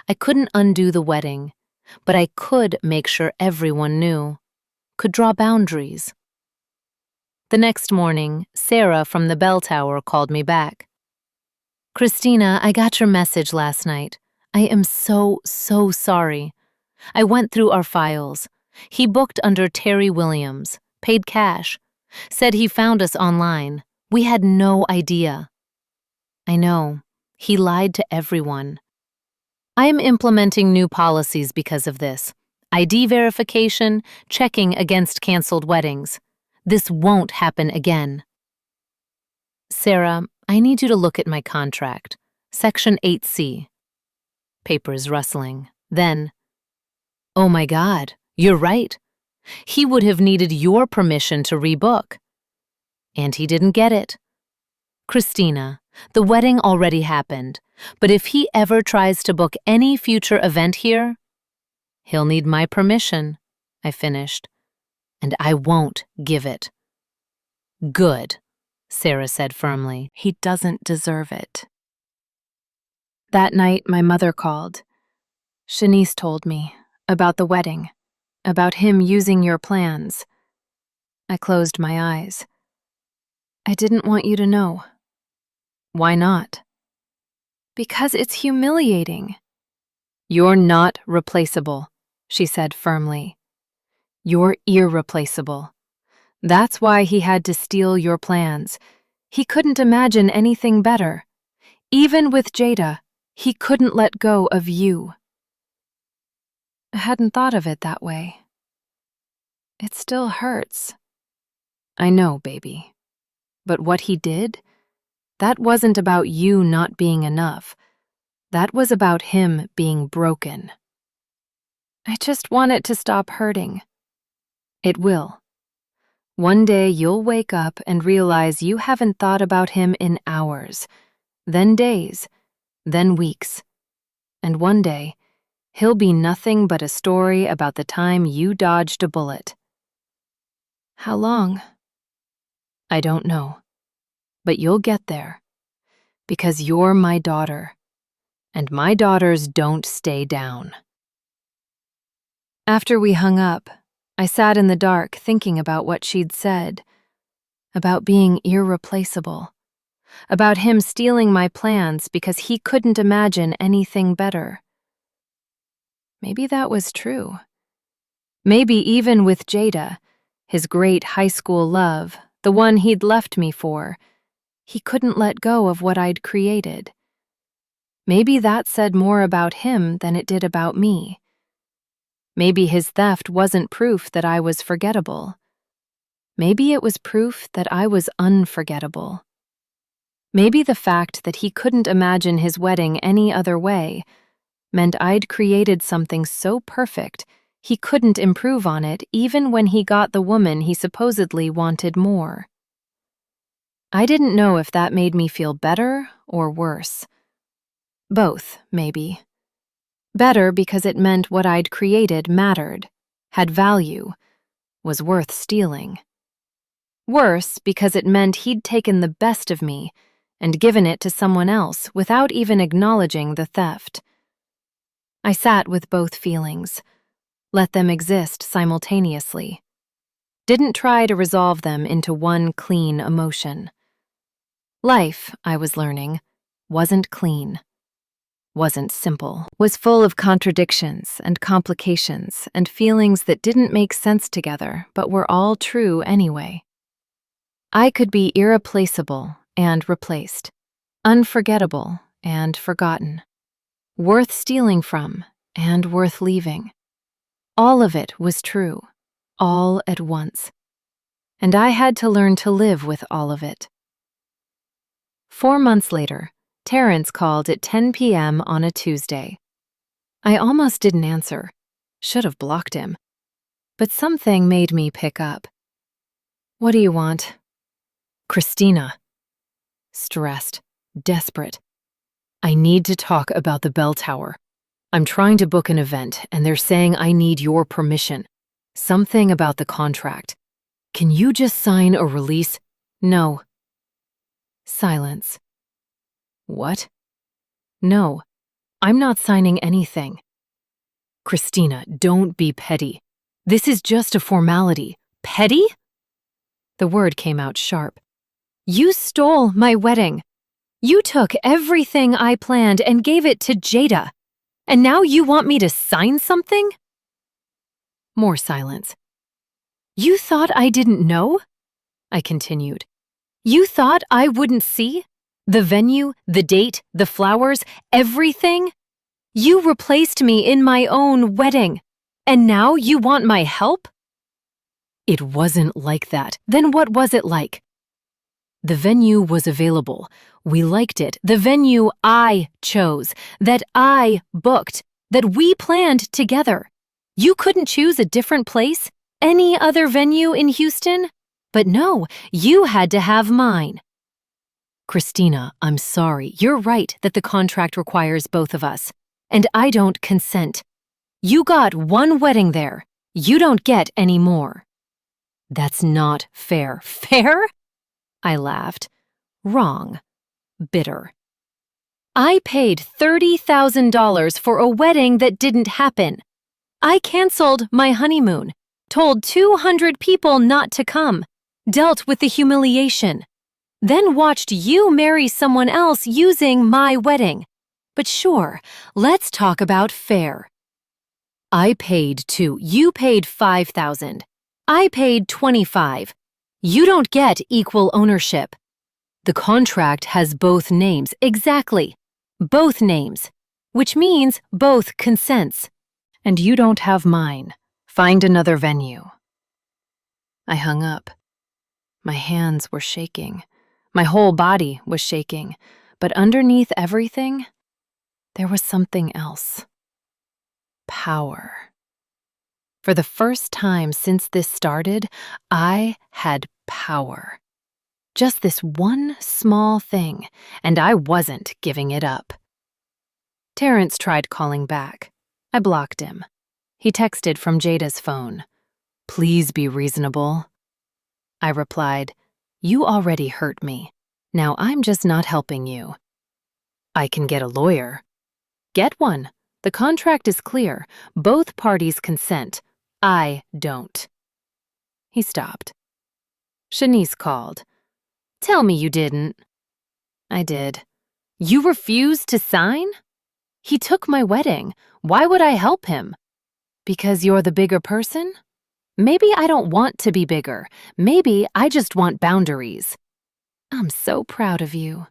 S1: I couldn't undo the wedding, but I could make sure everyone knew, could draw boundaries. The next morning, Sarah from the bell tower called me back. "Christina, I got your message last night. I am so sorry. I went through our files. He booked under Terry Williams, paid cash, said he found us online. We had no idea." "I know. He lied to everyone. I am implementing new policies because of this. ID verification, checking against canceled weddings. This won't happen again." "Sarah, I need you to look at my contract. Section 8C. Paper is rustling. Then, "Oh my God, you're right. He would have needed your permission to rebook. And he didn't get it. Christina, the wedding already happened, but if he ever tries to book any future event here, he'll need my permission," I finished, "and I won't give it." "Good," Sarah said firmly. "He doesn't deserve it." That night, my mother called. "Shanice told me about the wedding, about him using your plans." I closed my eyes. "I didn't want you to know." "Why not?" "Because it's humiliating." "You're not replaceable," she said firmly. "You're irreplaceable. That's why he had to steal your plans. He couldn't imagine anything better. Even with Jada, he couldn't let go of you." I hadn't thought of it that way. It still hurts. "I know, baby. But what he did, that wasn't about you not being enough. That was about him being broken." "I just want it to stop hurting." "It will. One day you'll wake up and realize you haven't thought about him in hours, then days, then weeks. And one day, he'll be nothing but a story about the time you dodged a bullet." "How long?" "I don't know. But you'll get there. Because you're my daughter. And my daughters don't stay down." After we hung up, I sat in the dark thinking about what she'd said, about being irreplaceable, about him stealing my plans because he couldn't imagine anything better. Maybe that was true. Maybe even with Jada, his great high school love, the one he'd left me for, he couldn't let go of what I'd created. Maybe that said more about him than it did about me. Maybe his theft wasn't proof that I was forgettable. Maybe it was proof that I was unforgettable. Maybe the fact that he couldn't imagine his wedding any other way meant I'd created something so perfect he couldn't improve on it even when he got the woman he supposedly wanted more. I didn't know if that made me feel better or worse. Both, maybe. Better because it meant what I'd created mattered, had value, was worth stealing. Worse because it meant he'd taken the best of me and given it to someone else without even acknowledging the theft. I sat with both feelings, let them exist simultaneously. Didn't try to resolve them into one clean emotion. Life, I was learning, wasn't clean. Wasn't simple, was full of contradictions and complications and feelings that didn't make sense together but were all true anyway. I could be irreplaceable and replaced. Unforgettable and forgotten. Worth stealing from and worth leaving. All of it was true, all at once. And I had to learn to live with all of it. 4 months later, Terrence called at 10 p.m. on a Tuesday. I almost didn't answer. Should have blocked him. But something made me pick up. "What do you want?" "Christina." Stressed, desperate. "I need to talk about the bell tower. I'm trying to book an event, and they're saying I need your permission. Something about the contract. Can you just sign a release?" "No." Silence. "What?" "No, I'm not signing anything." "Christina, don't be petty. This is just a formality." "Petty?" The word came out sharp. "You stole my wedding. You took everything I planned and gave it to Jada. And now you want me to sign something?" More silence. "You thought I didn't know?" I continued. "You thought I wouldn't see? The venue, the date, the flowers, everything? You replaced me in my own wedding. And now you want my help?" "It wasn't like that. Then what was it like?" "The venue was available. We liked it. The venue I chose, that I booked, that we planned together. You couldn't choose a different place? Any other venue in Houston? But no, you had to have mine." "Christina, I'm sorry. You're right that the contract requires both of us. And I don't consent. You got one wedding there. You don't get any more." "That's not fair." "Fair?" I laughed. Wrong. Bitter. "I paid $30,000 for a wedding that didn't happen. I canceled my honeymoon, told 200 people not to come, dealt with the humiliation, then watched you marry someone else using my wedding. But sure, let's talk about fair. I paid too. You paid $5,000. I paid $25,000. You don't get equal ownership. The contract has both names. Exactly. Both names. Which means both consents. And you don't have mine. Find another venue." I hung up. My hands were shaking. My whole body was shaking. But underneath everything, there was something else. Power. For the first time since this started, I had power. Just this one small thing, and I wasn't giving it up. Terrence tried calling back. I blocked him. He texted from Jada's phone. "Please be reasonable." I replied, "You already hurt me. Now I'm just not helping you." "I can get a lawyer." "Get one. The contract is clear. Both parties consent. I don't." He stopped. Shanice called. "Tell me you didn't." I did. "You refused to sign?" "He took my wedding. Why would I help him?" "Because you're the bigger person?" "Maybe I don't want to be bigger. Maybe I just want boundaries." "I'm so proud of you."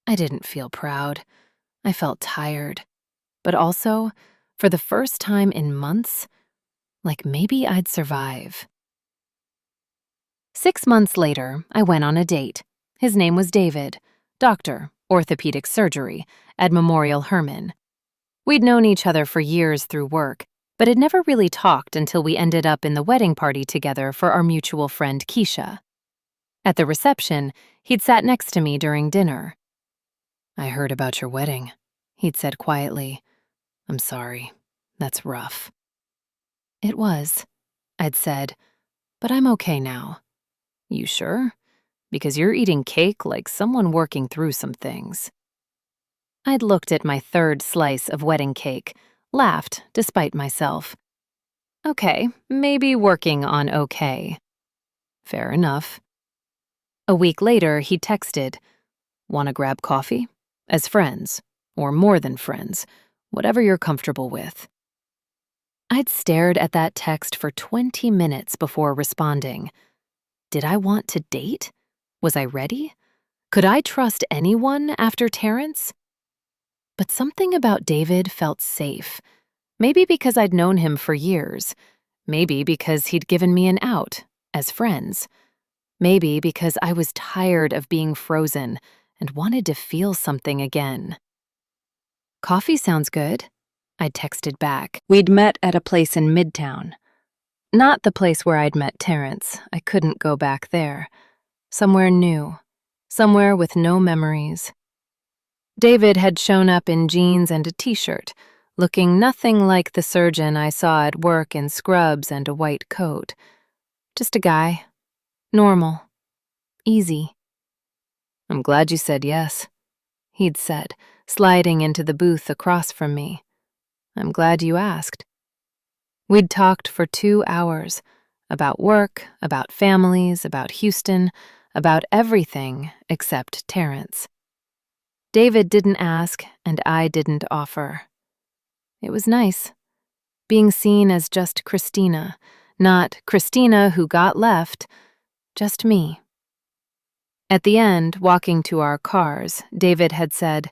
S1: I didn't feel proud. I felt tired. But also, for the first time in months, like maybe I'd survive. 6 months later, I went on a date. His name was David, doctor, orthopedic surgery, at Memorial Hermann. We'd known each other for years through work, but had never really talked until we ended up in the wedding party together for our mutual friend Keisha. At the reception, he'd sat next to me during dinner. "I heard about your wedding," he'd said quietly. "I'm sorry. That's rough." "It was," I'd said, "but I'm okay now." "You sure? Because you're eating cake like someone working through some things." I'd looked at my third slice of wedding cake, laughed despite myself. "Okay, maybe working on okay." "Fair enough." A week later, he texted, "Want to grab coffee? As friends, or more than friends, whatever you're comfortable with." I'd stared at that text for 20 minutes before responding. Did I want to date? Was I ready? Could I trust anyone after Terrence? But something about David felt safe. Maybe because I'd known him for years. Maybe because he'd given me an out, as friends. Maybe because I was tired of being frozen and wanted to feel something again. Coffee sounds good, I texted back. We'd met at a place in Midtown. Not the place where I'd met Terrence. I couldn't go back there. Somewhere new. Somewhere with no memories. David had shown up in jeans and a t-shirt, looking nothing like the surgeon I saw at work in scrubs and a white coat. Just a guy. Normal. Easy. "I'm glad you said yes," he'd said, sliding into the booth across from me. "I'm glad you asked." We'd talked for 2 hours, about work, about families, about Houston, about everything except Terrence. David didn't ask, and I didn't offer. It was nice, being seen as just Christina, not Christina who got left, just me. At the end, walking to our cars, David had said,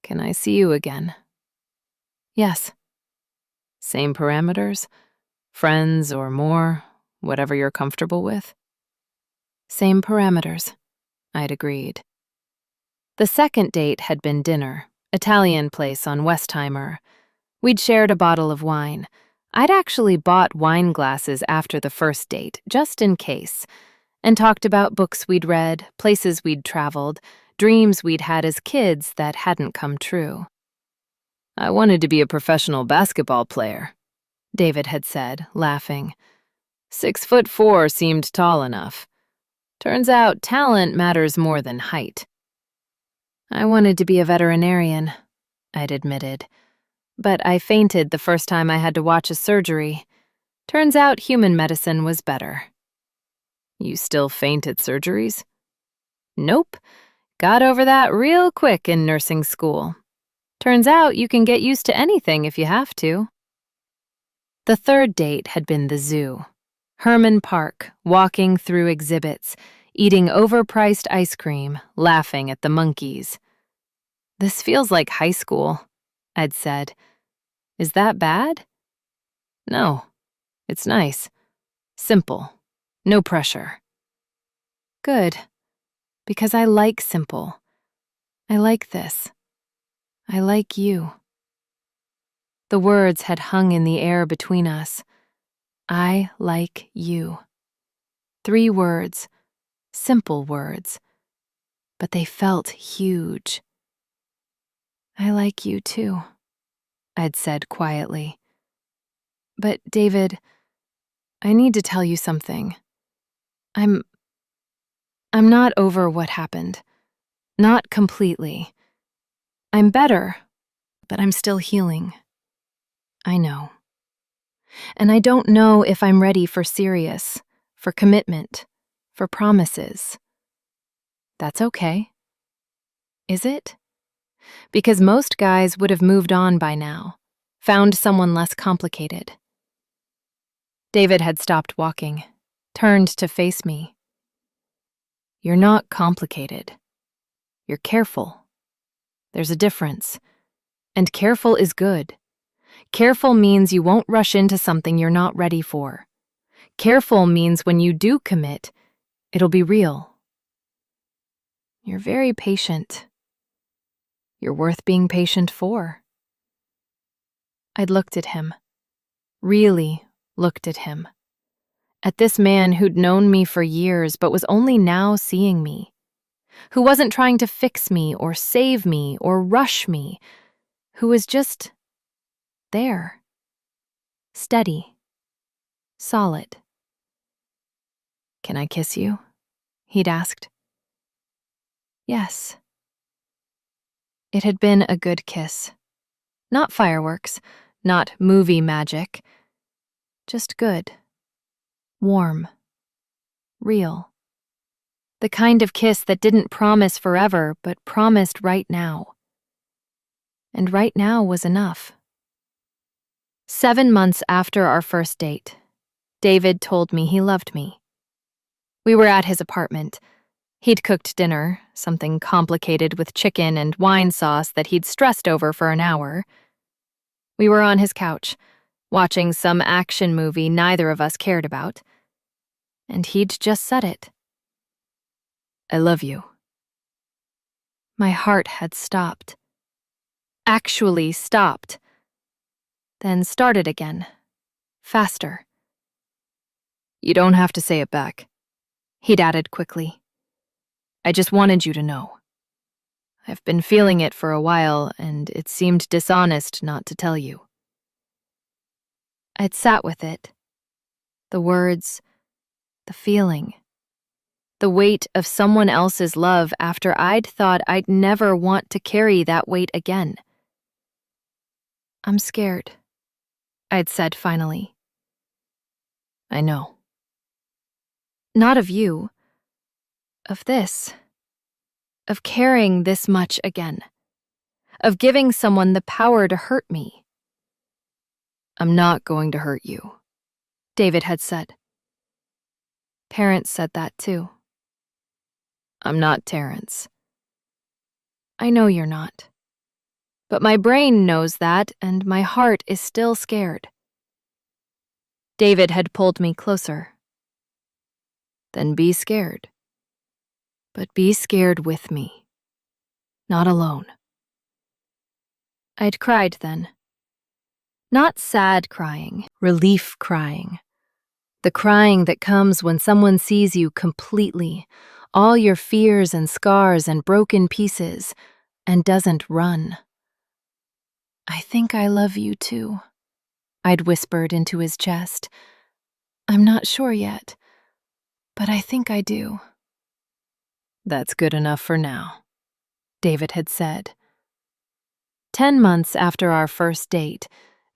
S1: "Can I see you again?" "Yes." "Same parameters? Friends or more, whatever you're comfortable with?" "Same parameters," I'd agreed. The second date had been dinner, Italian place on Westheimer. We'd shared a bottle of wine. I'd actually bought wine glasses after the first date, just in case, and talked about books we'd read, places we'd traveled, dreams we'd had as kids that hadn't come true. "I wanted to be a professional basketball player," David had said, laughing. 6'4" seemed tall enough. Turns out talent matters more than height. "I wanted to be a veterinarian," I'd admitted. "But I fainted the first time I had to watch a surgery. Turns out human medicine was better." "You still faint at surgeries?" "Nope. Got over that real quick in nursing school. Turns out you can get used to anything if you have to." The third date had been the zoo. Herman Park, walking through exhibits, eating overpriced ice cream, laughing at the monkeys. "This feels like high school," I'd said. "Is that bad?" "No. It's nice. Simple. No pressure." "Good. Because I like simple. I like this. I like you." The words had hung in the air between us. I like you. 3 words. Simple words. But they felt huge. "I like you too," I'd said quietly. "But, David, I need to tell you something. I'm not over what happened. Not completely. I'm better, but I'm still healing. I know. And I don't know if I'm ready for serious, for commitment, for promises. That's okay. Is it? Because most guys would have moved on by now, found someone less complicated." David had stopped walking, turned to face me. "You're not complicated. You're careful. There's a difference. And careful is good. Careful means you won't rush into something you're not ready for. Careful means when you do commit, it'll be real. You're very patient. You're worth being patient for." I'd looked at him. Really looked at him. At this man who'd known me for years but was only now seeing me. Who wasn't trying to fix me or save me or rush me. Who was just there. Steady. Solid. "Can I kiss you?" he'd asked. Yes. It had been a good kiss. Not fireworks, not movie magic. Just good. Warm. Real. The kind of kiss that didn't promise forever, but promised right now. And right now was enough. 7 months after our first date, David told me he loved me. We were at his apartment. He'd cooked dinner, something complicated with chicken and wine sauce that he'd stressed over for an hour. We were on his couch, watching some action movie neither of us cared about. And he'd just said it. I love you. My heart had stopped. Actually stopped. Then started again. Faster. You don't have to say it back, he'd added quickly. I just wanted you to know. I've been feeling it for a while, and it seemed dishonest not to tell you. I'd sat with it. The words, the feeling. The weight of someone else's love after I'd thought I'd never want to carry that weight again. I'm scared, I'd said finally. I know. Not of you. Of this. Of caring this much again. Of giving someone the power to hurt me. I'm not going to hurt you, David had said. Parents said that too. I'm not Terrence. I know you're not. But my brain knows that, and my heart is still scared. David had pulled me closer. Then be scared. But be scared with me. Not alone. I'd cried then. Not sad crying, relief crying. The crying that comes when someone sees you completely, all your fears and scars and broken pieces, and doesn't run. I think I love you too, I'd whispered into his chest. I'm not sure yet, but I think I do. That's good enough for now, David had said. 10 months after our first date,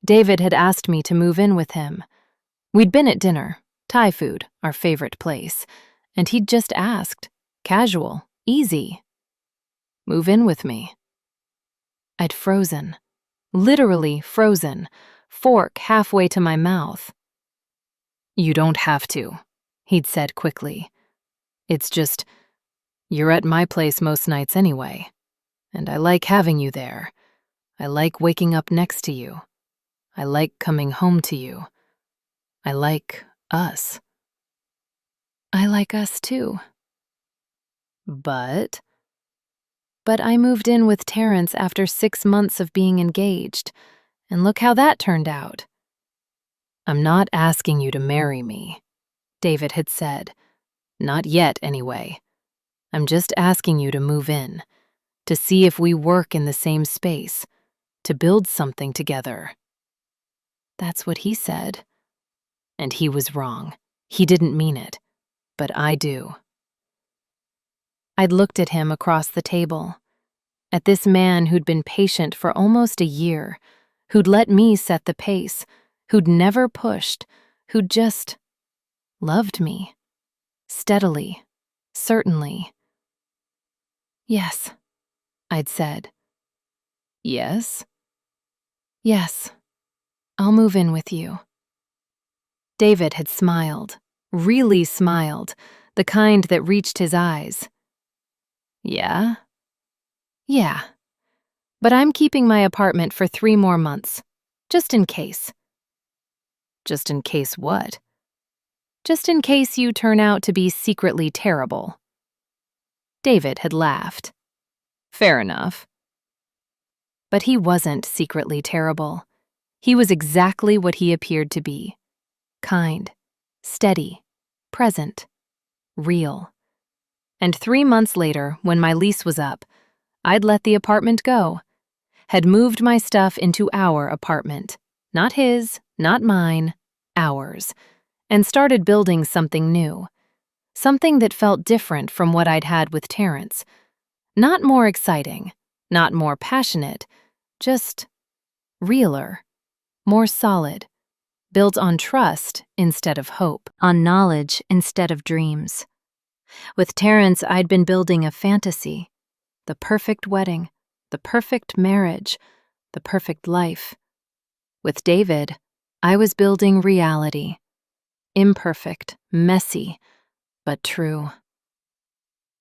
S1: David had asked me to move in with him. We'd been at dinner, Thai food, our favorite place, and he'd just asked, casual, easy. Move in with me. I'd frozen, literally frozen, fork halfway to my mouth. You don't have to, he'd said quickly. It's just, you're at my place most nights anyway, and I like having you there. I like waking up next to you. I like coming home to you. I like us. I like us too. But I moved in with Terrence after 6 months of being engaged, and look how that turned out. I'm not asking you to marry me, David had said. Not yet, anyway. I'm just asking you to move in, to see if we work in the same space, to build something together. That's what he said. And he was wrong. He didn't mean it. But I do. I'd looked at him across the table, at this man who'd been patient for almost a year, who'd let me set the pace, who'd never pushed, who'd just loved me. Steadily, certainly. Yes, I'd said. Yes? Yes, I'll move in with you. David had smiled, really smiled, the kind that reached his eyes. Yeah? Yeah. But I'm keeping my apartment for 3 more months, just in case. Just in case what? Just in case you turn out to be secretly terrible. David had laughed. Fair enough. But he wasn't secretly terrible. He was exactly what he appeared to be. Kind, steady, present, real. And 3 months later, when my lease was up, I'd let the apartment go, had moved my stuff into our apartment, not his, not mine, ours, and started building something new, something that felt different from what I'd had with Terrence. Not more exciting, not more passionate, just realer, more solid, built on trust instead of hope, on knowledge instead of dreams. With Terrence, I'd been building a fantasy, the perfect wedding, the perfect marriage, the perfect life. With David, I was building reality, imperfect, messy, but true.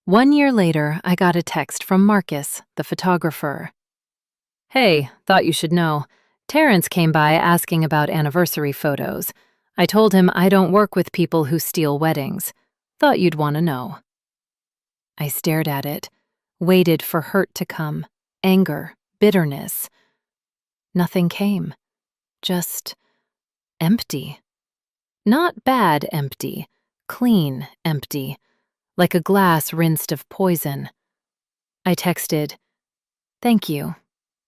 S1: 1 year later, I got a text from Marcus, the photographer. Hey, thought you should know. Terrence came by asking about anniversary photos. I told him I don't work with people who steal weddings. Thought you'd want to know. I stared at it, waited for hurt to come, anger, bitterness. Nothing came. Just empty. Not bad empty, clean empty, like a glass rinsed of poison. I texted, "Thank you,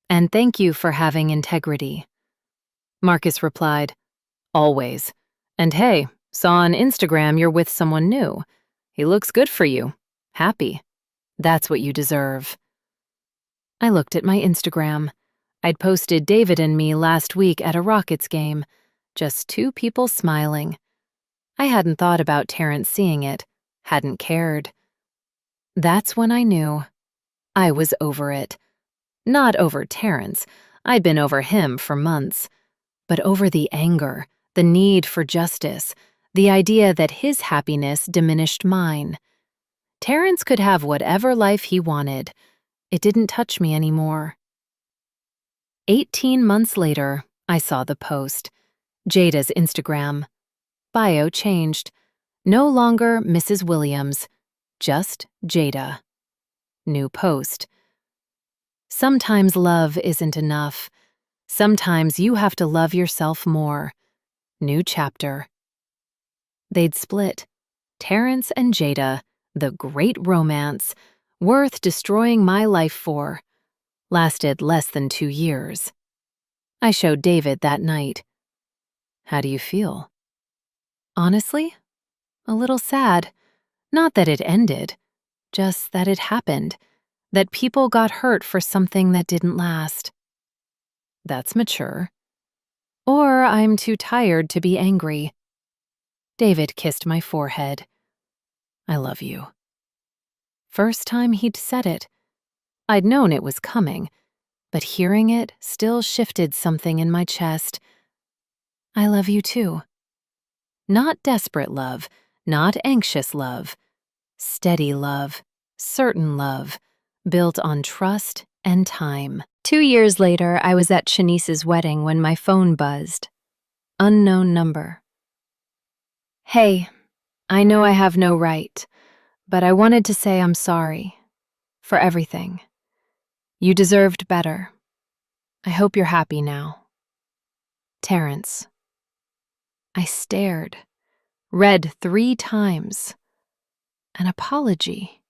S1: and thank you for having integrity." Marcus replied, "Always. And hey, saw on Instagram you're with someone new. He looks good for you. Happy. That's what you deserve." I looked at my Instagram. I'd posted David and me last week at a Rockets game, just two people smiling. I hadn't thought about Terrence seeing it, hadn't cared. That's when I knew. I was over it. Not over Terrence. I'd been over him for months. But over the anger, the need for justice, the idea that his happiness diminished mine. Terrence could have whatever life he wanted. It didn't touch me anymore. 18 months later, I saw the post. Jada's Instagram. Bio changed. No longer Mrs. Williams, just Jada. New post. Sometimes love isn't enough. Sometimes you have to love yourself more. New chapter. They'd split. Terrence and Jada, the great romance, worth destroying my life for. Lasted less than 2 years. I showed David that night. How do you feel? Honestly, a little sad. Not that it ended, just that it happened, that people got hurt for something that didn't last. That's mature. Or I'm too tired to be angry. David kissed my forehead. I love you. First time he'd said it. I'd known it was coming, but hearing it still shifted something in my chest. I love you too. Not desperate love, not anxious love. Steady love, certain love, built on trust and time. 2 years later, I was at Shanice's wedding when my phone buzzed. Unknown number. Hey, I know I have no right, but I wanted to say I'm sorry. For everything. You deserved better. I hope you're happy now. Terrence. I stared, read 3 times. An apology.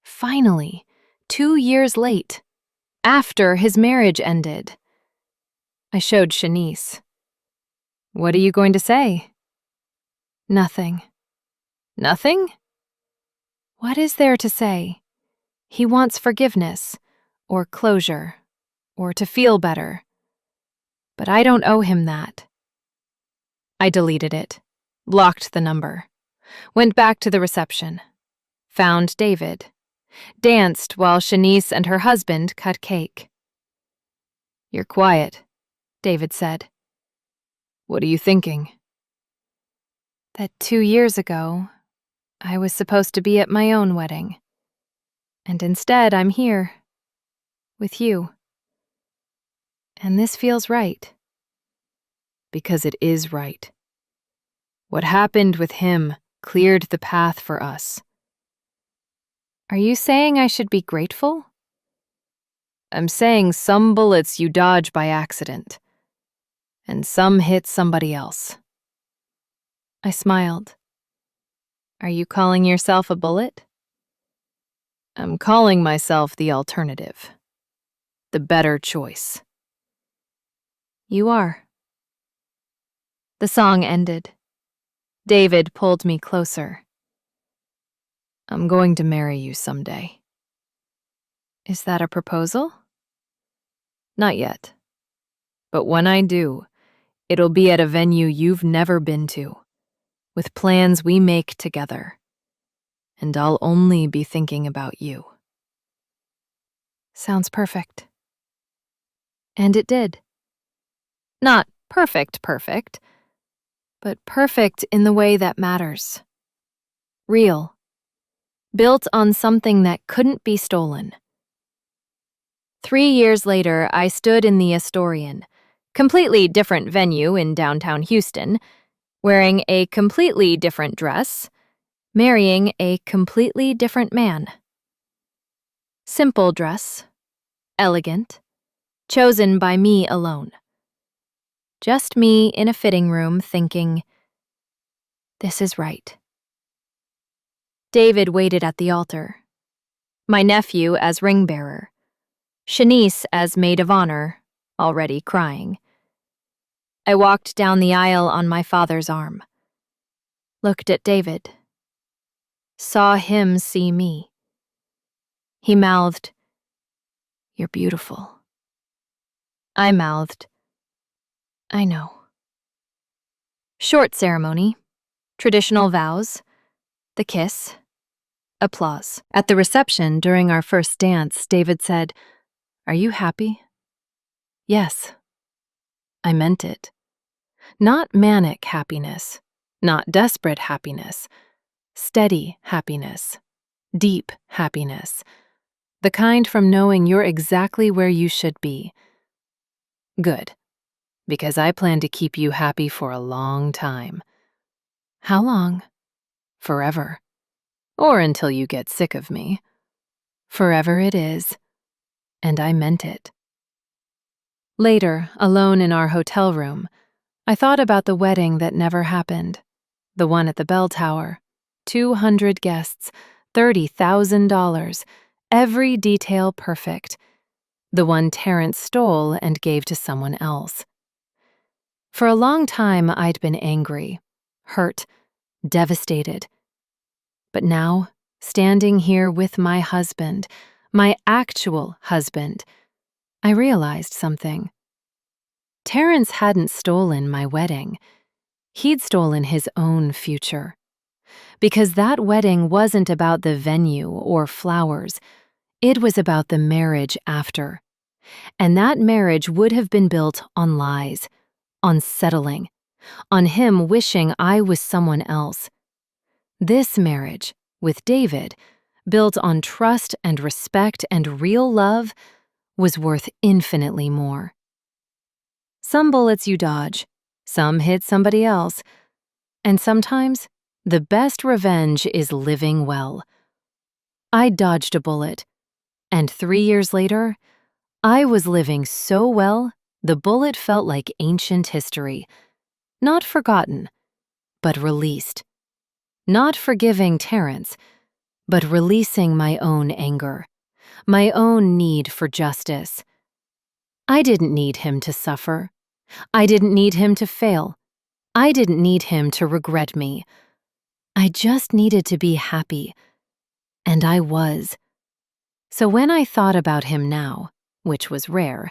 S1: Finally, 2 years late, after his marriage ended. I showed Shanice. What are you going to say? Nothing. Nothing? What is there to say? He wants forgiveness, or closure, or to feel better. But I don't owe him that. I deleted it, blocked the number, went back to the reception, found David, danced while Shanice and her husband cut cake. You're quiet, David said. What are you thinking? That 2 years ago, I was supposed to be at my own wedding. And instead, I'm here, with you. And this feels right. Because it is right. What happened with him cleared the path for us. Are you saying I should be grateful? I'm saying some bullets you dodge by accident, and some hit somebody else. I smiled. Are you calling yourself a bullet? I'm calling myself the alternative. The better choice. You are. The song ended. David pulled me closer. I'm going to marry you someday. Is that a proposal? Not yet. But when I do, it'll be at a venue you've never been to, with plans we make together. And I'll only be thinking about you. Sounds perfect. And it did. Not perfect, but perfect in the way that matters. Real. built on something that couldn't be stolen. 3 years later, I stood in the Astorian, completely different venue in downtown Houston, wearing a completely different dress, marrying a completely different man. Simple dress, elegant, chosen by me alone. Just me in a fitting room thinking, this is right. David waited at the altar. My nephew as ring bearer. Shanice as maid of honor, already crying. I walked down the aisle on my father's arm. Looked at David. Saw him see me. He mouthed, "You're beautiful." I mouthed, "I know." Short ceremony, traditional vows, the kiss, applause. At the reception during our first dance, David said, "Are you happy?" Yes. I meant it. Not manic happiness, not desperate happiness, steady happiness, deep happiness, the kind from knowing you're exactly where you should be. Good, because I plan to keep you happy for a long time. How long? Forever. Or until you get sick of me. Forever it is, and I meant it. Later, alone in our hotel room, I thought about the wedding that never happened, the one at the bell tower, 200 guests, $30,000, every detail perfect, the one Terrence stole and gave to someone else. For a long time, I'd been angry, hurt, devastated. But now, standing here with my husband, my actual husband, I realized something. Terrence hadn't stolen my wedding. He'd stolen his own future. Because that wedding wasn't about the venue or flowers. It was about the marriage after. And that marriage would have been built on lies, on settling, on him wishing I was someone else. This marriage, with David, built on trust and respect and real love, was worth infinitely more. Some bullets you dodge, some hit somebody else, and sometimes the best revenge is living well. I dodged a bullet, and 3 years later, I was living so well, the bullet felt like ancient history. Not forgotten, but released. Not forgiving Terrence, but releasing my own anger, my own need for justice. I didn't need him to suffer. I didn't need him to fail. I didn't need him to regret me. I just needed to be happy. And I was. So when I thought about him now, which was rare,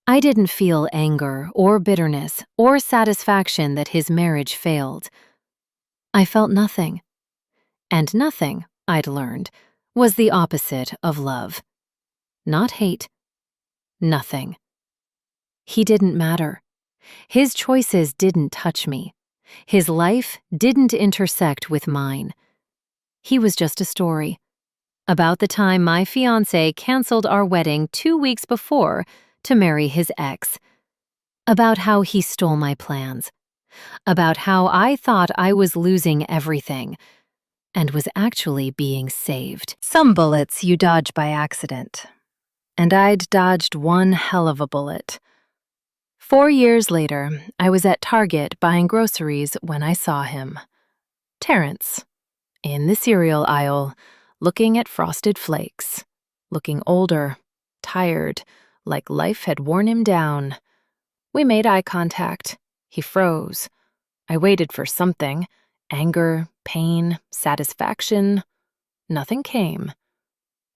S1: I didn't feel anger or bitterness or satisfaction that his marriage failed. I felt nothing. And nothing, I'd learned, was the opposite of love. Not hate. Nothing. He didn't matter. His choices didn't touch me. His life didn't intersect with mine. He was just a story. About the time my fiancé canceled our wedding 2 weeks before to marry his ex. About how he stole my plans. About how I thought I was losing everything and was actually being saved. Some bullets you dodge by accident. And I'd dodged one hell of a bullet. 4 years later, I was at Target buying groceries when I saw him. Terrence, in the cereal aisle, looking at Frosted Flakes, looking older, tired, like life had worn him down. We made eye contact. He froze. I waited for something, anger, pain, satisfaction. Nothing came.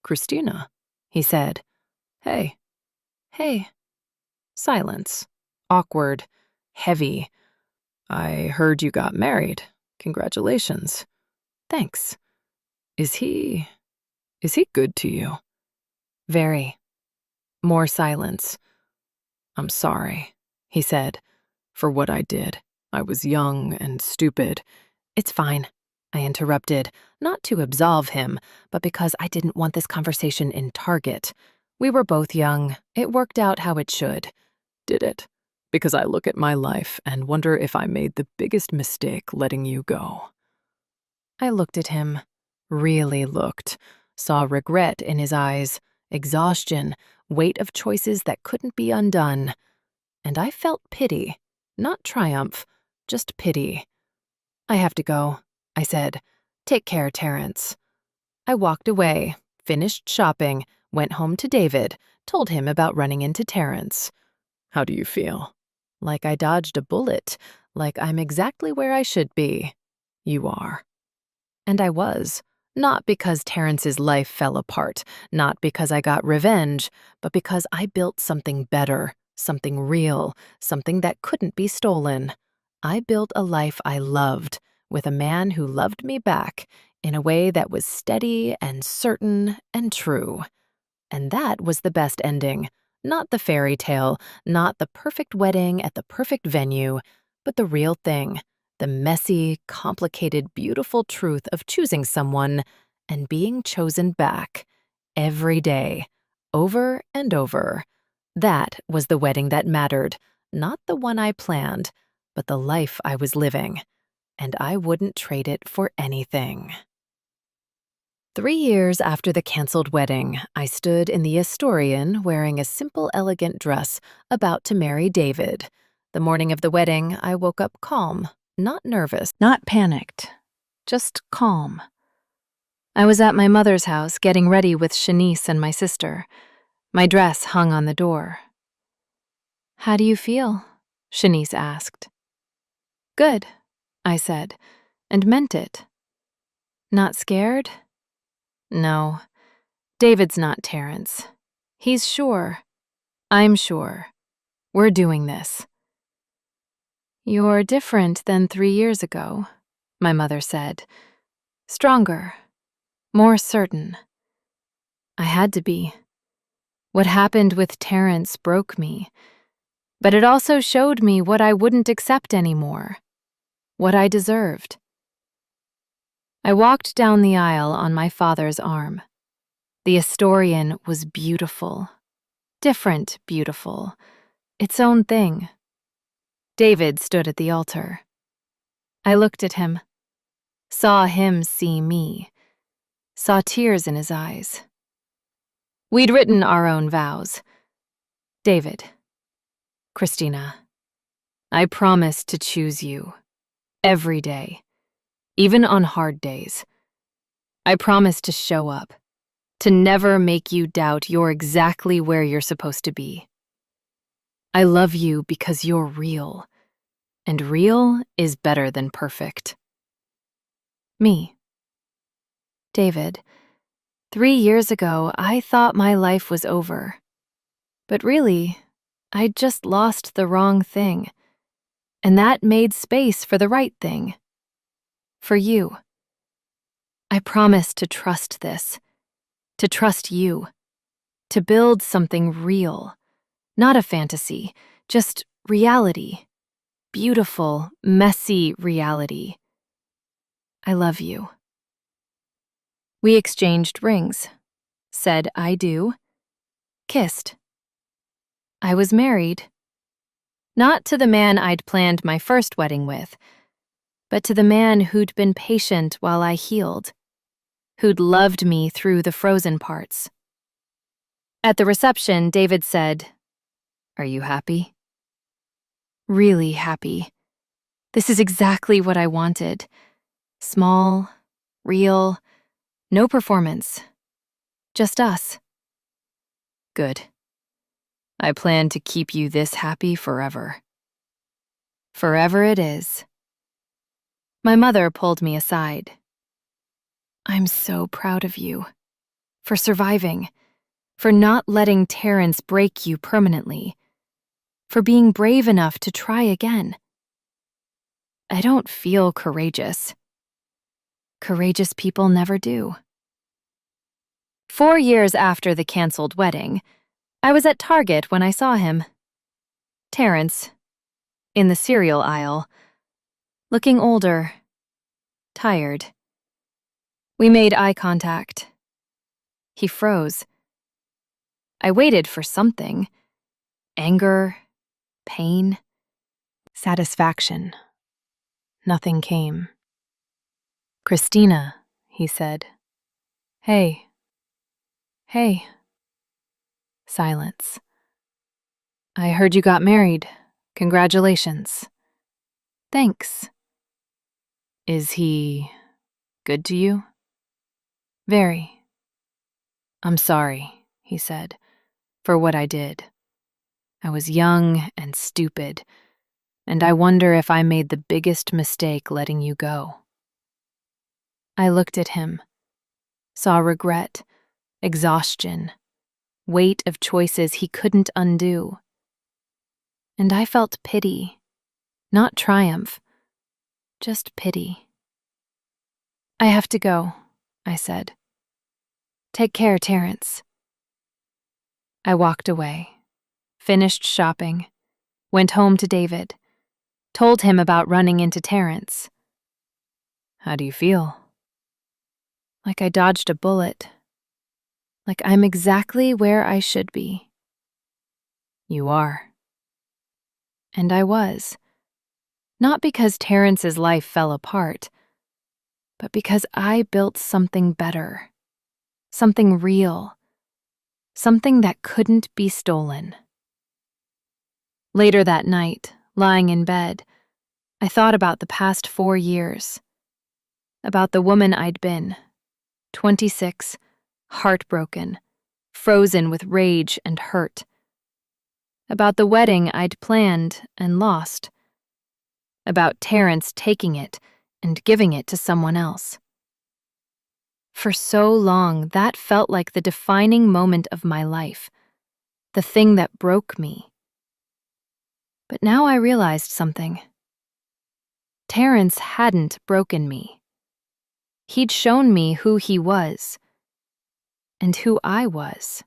S1: "Christina," he said. "Hey. Hey." Silence. Awkward. Heavy. "I heard you got married. Congratulations." "Thanks." Is he good to you?" "Very." More silence. "I'm sorry," he said, "for what I did. I was young and stupid." "It's fine." I interrupted, not to absolve him, but because I didn't want this conversation in Target. We were both young. It worked out how it should. Did it? Because I look at my life and wonder if I made the biggest mistake letting you go. I looked at him, really looked, saw regret in his eyes, exhaustion, weight of choices that couldn't be undone. And I felt pity, not triumph, just pity. I have to go, I said. Take care, Terrence. I walked away, finished shopping, went home to David, told him about running into Terrence. How do you feel? Like I dodged a bullet, like I'm exactly where I should be. You are. And I was. Not because Terrence's life fell apart, not because I got revenge, but because I built something better, something real, something that couldn't be stolen. I built a life I loved, with a man who loved me back, in a way that was steady and certain and true. And that was the best ending. Not the fairy tale, not the perfect wedding at the perfect venue, but the real thing. The messy, complicated, beautiful truth of choosing someone and being chosen back. Every day. Over and over. That was the wedding that mattered. Not the one I planned, but the life I was living. And I wouldn't trade it for anything. 3 years after the canceled wedding, I stood in the Astorian wearing a simple, elegant dress, about to marry David. The morning of the wedding, I woke up calm, not nervous, not panicked, just calm. I was at my mother's house getting ready with Shanice and my sister. My dress hung on the door. How do you feel? Shanice asked. Good, I said, and meant it. Not scared? No, David's not Terrence. He's sure. I'm sure. We're doing this. You're different than 3 years ago, my mother said. Stronger, more certain. I had to be. What happened with Terrence broke me, but it also showed me what I wouldn't accept anymore, what I deserved. I walked down the aisle on my father's arm. The Astorian was beautiful. Different beautiful. Its own thing. David stood at the altar. I looked at him. Saw him see me. Saw tears in his eyes. We'd written our own vows. David. Christina. I promised to choose you. Every day. Even on hard days. I promised to show up. To never make you doubt you're exactly where you're supposed to be. I love you because you're real. And real is better than perfect. Me. David, 3 years ago, I thought my life was over. But really, I'd just lost the wrong thing. And that made space for the right thing. For you. I promised to trust this. To trust you. To build something real. Not a fantasy, just reality. Beautiful, messy reality. I love you. We exchanged rings. Said I do. Kissed. I was married. Not to the man I'd planned my first wedding with, but to the man who'd been patient while I healed, who'd loved me through the frozen parts. At the reception, David said, "Are you happy?" Really happy. This is exactly what I wanted. Small, real, no performance. Just us. Good. I plan to keep you this happy forever. Forever it is. My mother pulled me aside. I'm so proud of you. For surviving. For not letting Terrence break you permanently. For being brave enough to try again. I don't feel courageous. Courageous people never do. 4 years after the canceled wedding, I was at Target when I saw him. Terrence, in the cereal aisle, looking older, tired. We made eye contact. He froze. I waited for something. Anger, pain, satisfaction. Nothing came. "Christina," he said. "Hey. Hey." Silence. "I heard you got married. Congratulations." "Thanks." "Is he good to you?" "Very." "I'm sorry," he said, "for what I did. I was young and stupid, and I wonder if I made the biggest mistake letting you go." I looked at him, saw regret, exhaustion, weight of choices he couldn't undo. And I felt pity, not triumph, just pity. "I have to go," I said. "Take care, Terrence." I walked away, finished shopping, went home to David, told him about running into Terrence. "How do you feel?" "Like I dodged a bullet. Like I'm exactly where I should be." "You are." And I was. Not because Terrence's life fell apart, but because I built something better, something real, something that couldn't be stolen. Later that night, lying in bed, I thought about the past 4 years, about the woman I'd been, 26, heartbroken, frozen with rage and hurt, about the wedding I'd planned and lost, about Terrence taking it and giving it to someone else. For so long, that felt like the defining moment of my life, the thing that broke me. But now I realized something. Terrence hadn't broken me. He'd shown me who he was, and who I was.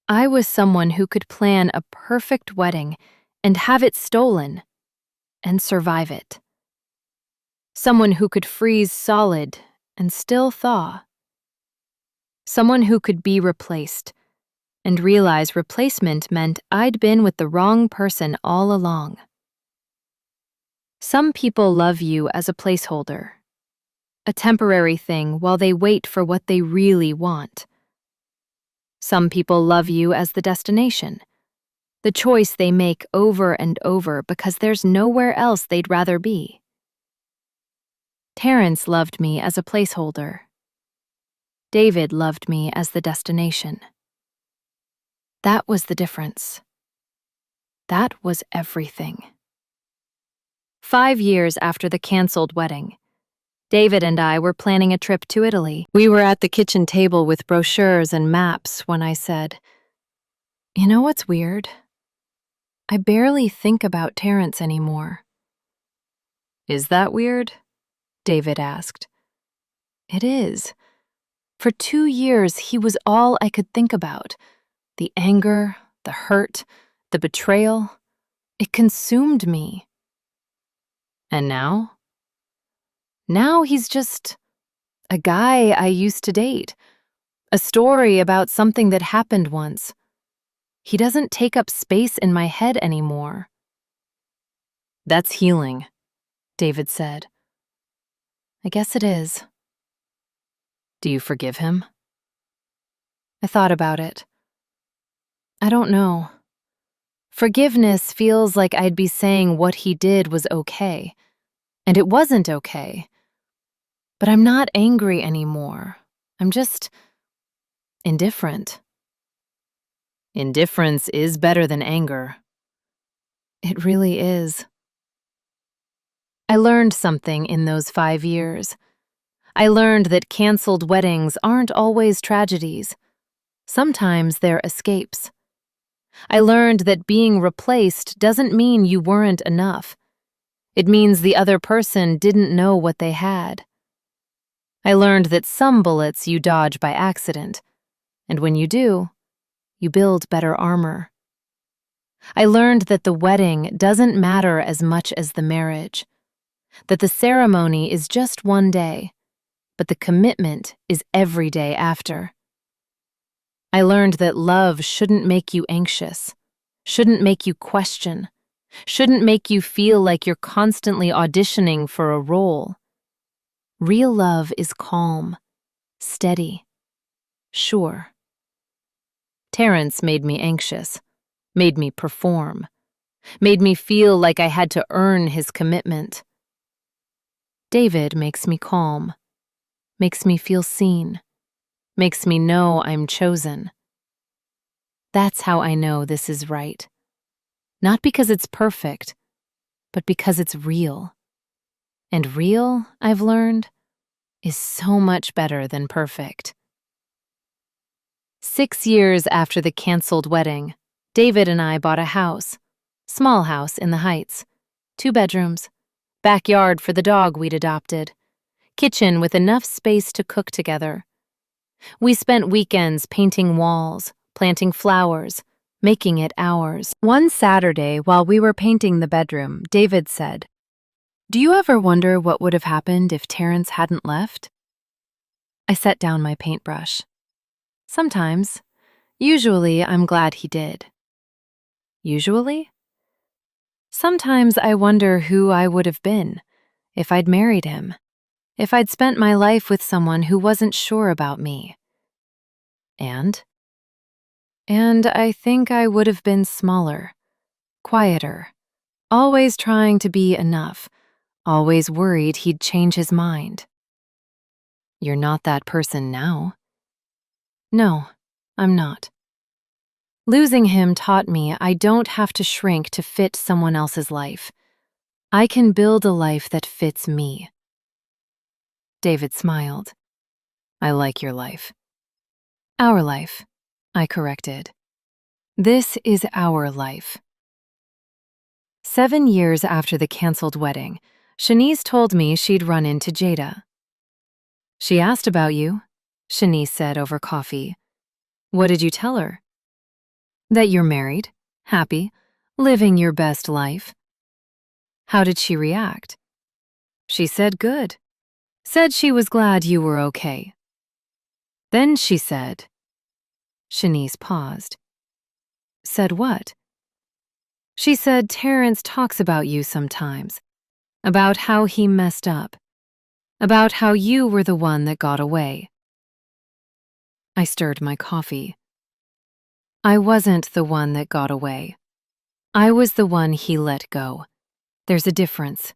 S1: I was someone who could plan a perfect wedding and have it stolen, and survive it. Someone who could freeze solid and still thaw. Someone who could be replaced, and realize replacement meant I'd been with the wrong person all along. Some people love you as a placeholder, a temporary thing while they wait for what they really want. Some people love you as the destination, the choice they make over and over because there's nowhere else they'd rather be. Terrence loved me as a placeholder. David loved me as the destination. That was the difference. That was everything. 5 years after the canceled wedding, David and I were planning a trip to Italy. We were at the kitchen table with brochures and maps when I said, "You know what's weird? I barely think about Terrence anymore." "Is that weird?" David asked. "It is. For 2 years, he was all I could think about. The anger, the hurt, the betrayal. It consumed me." "And now?" "Now he's just a guy I used to date. A story about something that happened once. He doesn't take up space in my head anymore." "That's healing," David said. "I guess it is." "Do you forgive him?" I thought about it. I don't know. Forgiveness feels like I'd be saying what he did was okay, and it wasn't okay. But I'm not angry anymore. I'm just indifferent. Indifference is better than anger. It really is. I learned something in those 5 years. I learned that canceled weddings aren't always tragedies. Sometimes they're escapes. I learned that being replaced doesn't mean you weren't enough. It means the other person didn't know what they had. I learned that some bullets you dodge by accident, and when you do, you build better armor. I learned that the wedding doesn't matter as much as the marriage, that the ceremony is just one day, but the commitment is every day after. I learned that love shouldn't make you anxious, shouldn't make you question, shouldn't make you feel like you're constantly auditioning for a role. Real love is calm, steady, sure. Terrence made me anxious, made me perform, made me feel like I had to earn his commitment. David makes me calm, makes me feel seen, makes me know I'm chosen. That's how I know this is right. Not because it's perfect, but because it's real. And real, I've learned, is so much better than perfect. 6 years after the canceled wedding, David and I bought a house, small house in the Heights, 2 bedrooms, backyard for the dog we'd adopted, kitchen with enough space to cook together. We spent weekends painting walls, planting flowers, making it ours. One Saturday, while we were painting the bedroom, David said, "Do you ever wonder what would have happened if Terrence hadn't left?" I set down my paintbrush. Sometimes. Usually, I'm glad he did. Usually? Sometimes I wonder who I would have been if I'd married him, if I'd spent my life with someone who wasn't sure about me. And I think I would have been smaller, quieter, always trying to be enough, always worried he'd change his mind. You're not that person now. No, I'm not. Losing him taught me I don't have to shrink to fit someone else's life. I can build a life that fits me. David smiled. I like your life. Our life, I corrected. This is our life. 7 years after the canceled wedding, Shanice told me she'd run into Jada. She asked about you, Shanice said over coffee. What did you tell her? That you're married, happy, living your best life. How did she react? She said good. Said she was glad you were okay. Then she said, Shanice paused. Said what? She said Terrence talks about you sometimes, about how he messed up, about how you were the one that got away. I stirred my coffee. I wasn't the one that got away. I was the one he let go. There's a difference.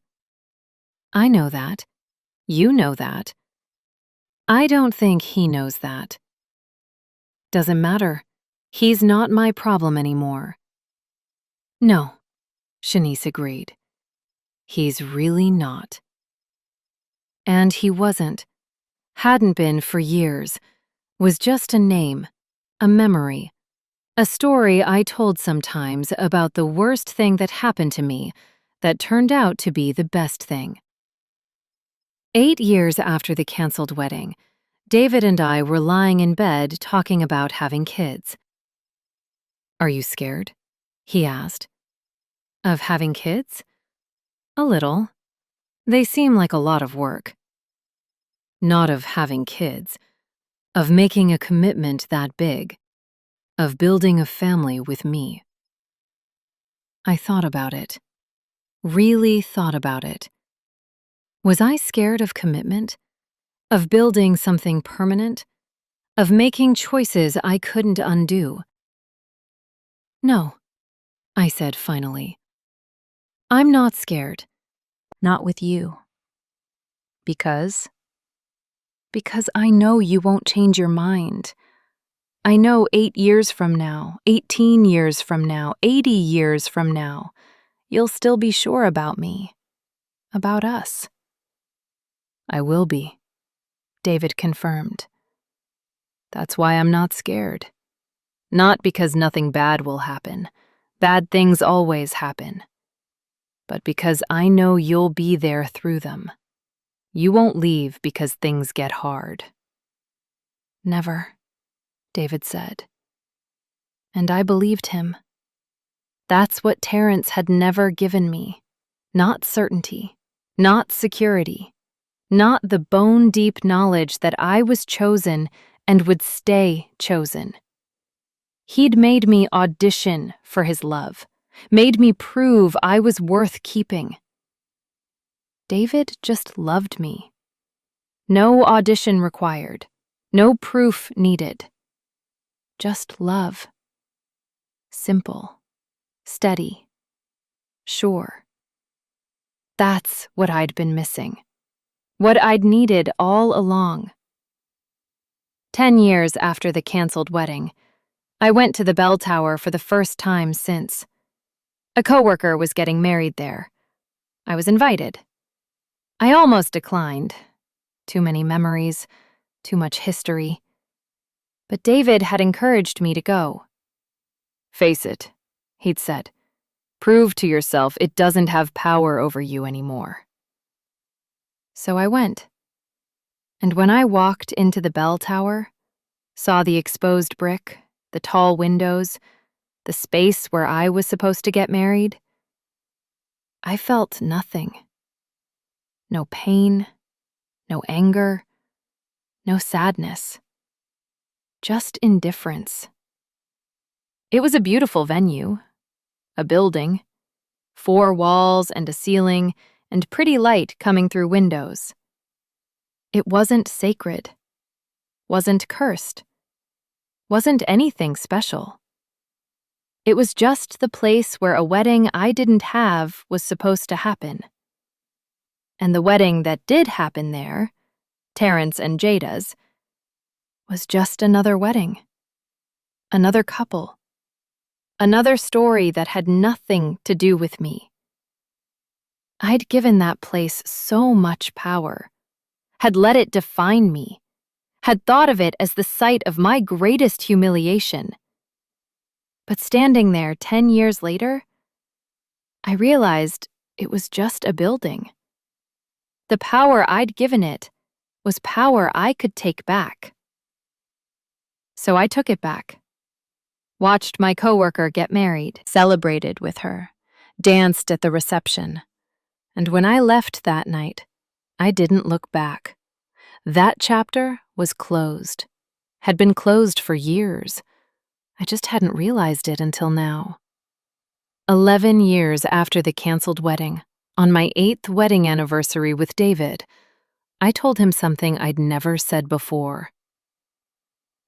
S1: I know that. You know that. I don't think he knows that. Doesn't matter. He's not my problem anymore. No, Shanice agreed. He's really not. And he wasn't. Hadn't been for years. Was just a name, a memory, a story I told sometimes about the worst thing that happened to me that turned out to be the best thing. 8 years after the canceled wedding, David and I were lying in bed talking about having kids. Are you scared? He asked. Of having kids? A little. They seem like a lot of work. Not of having kids, of making a commitment that big, of building a family with me. I thought about it. Really thought about it. Was I scared of commitment? Of building something permanent? Of making choices I couldn't undo? No, I said finally. I'm not scared. Not with you. Because? Because I know you won't change your mind. I know 8 years from now, 18 years from now, 80 years from now, you'll still be sure about me, about us. I will be, David confirmed. That's why I'm not scared. Not because nothing bad will happen. Bad things always happen. But because I know you'll be there through them. You won't leave because things get hard. Never, David said. And I believed him. That's what Terrence had never given me. Not certainty, not security, not the bone-deep knowledge that I was chosen and would stay chosen. He'd made me audition for his love, made me prove I was worth keeping. David just loved me. No audition required, no proof needed. Just love. Simple, steady, sure. That's what I'd been missing, what I'd needed all along. 10 years after the canceled wedding, I went to the bell tower for the first time since. A coworker was getting married there. I was invited. I almost declined. Too many memories, too much history. But David had encouraged me to go. "Face it," he'd said. "Prove to yourself it doesn't have power over you anymore." So I went. And when I walked into the bell tower, saw the exposed brick, the tall windows, the space where I was supposed to get married, I felt nothing. No pain, no anger, no sadness. Just indifference. It was a beautiful venue, a building, 4 walls and a ceiling, and pretty light coming through windows. It wasn't sacred, wasn't cursed, wasn't anything special. It was just the place where a wedding I didn't have was supposed to happen. And the wedding that did happen there, Terrence and Jada's, was just another wedding, another couple, another story that had nothing to do with me. I'd given that place so much power, had let it define me, had thought of it as the site of my greatest humiliation. But standing there 10 years later, I realized it was just a building. The power I'd given it was power I could take back. So I took it back. Watched my coworker get married, celebrated with her, danced at the reception. And when I left that night, I didn't look back. That chapter was closed, had been closed for years. I just hadn't realized it until now. 11 years after the canceled wedding, on my 8th wedding anniversary with David, I told him something I'd never said before.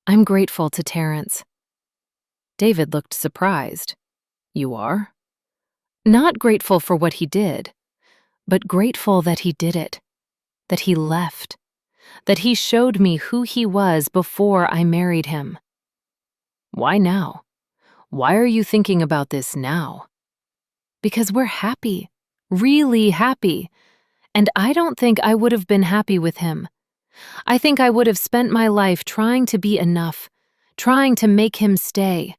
S1: "I'm grateful to Terrence." David looked surprised. "You are?" "Not grateful for what he did, but grateful that he did it, that he left, that he showed me who he was before I married him." "Why now? Why are you thinking about this now?" "Because we're happy, really happy, and I don't think I would have been happy with him. I think I would have spent my life trying to be enough, trying to make him stay,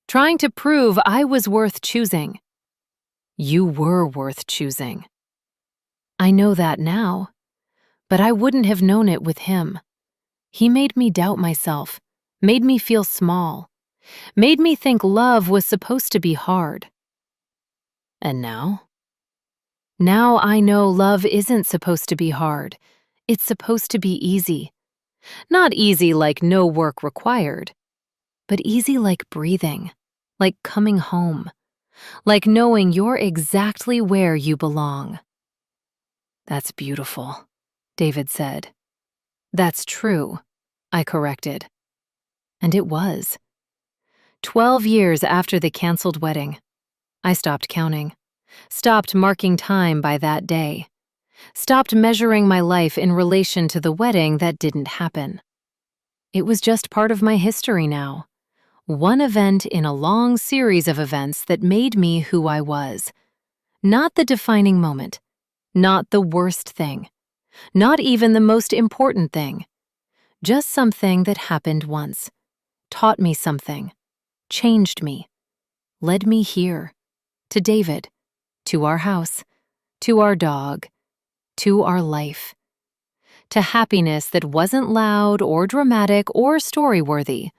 S1: trying to prove I was worth choosing." "You were worth choosing." "I know that now, but I wouldn't have known it with him. He made me doubt myself, made me feel small, made me think love was supposed to be hard." "And now?" "Now I know love isn't supposed to be hard. It's supposed to be easy. Not easy like no work required, but easy like breathing, like coming home, like knowing you're exactly where you belong." "That's beautiful," David said. "That's true," I corrected. And it was. 12 years after the canceled wedding, I stopped counting, stopped marking time by that day, stopped measuring my life in relation to the wedding that didn't happen. It was just part of my history now, one event in a long series of events that made me who I was. Not the defining moment, not the worst thing, not even the most important thing, just something that happened once, taught me something, changed me, led me here, to David, to our house, to our dog, to our life, to happiness that wasn't loud or dramatic or story-worthy,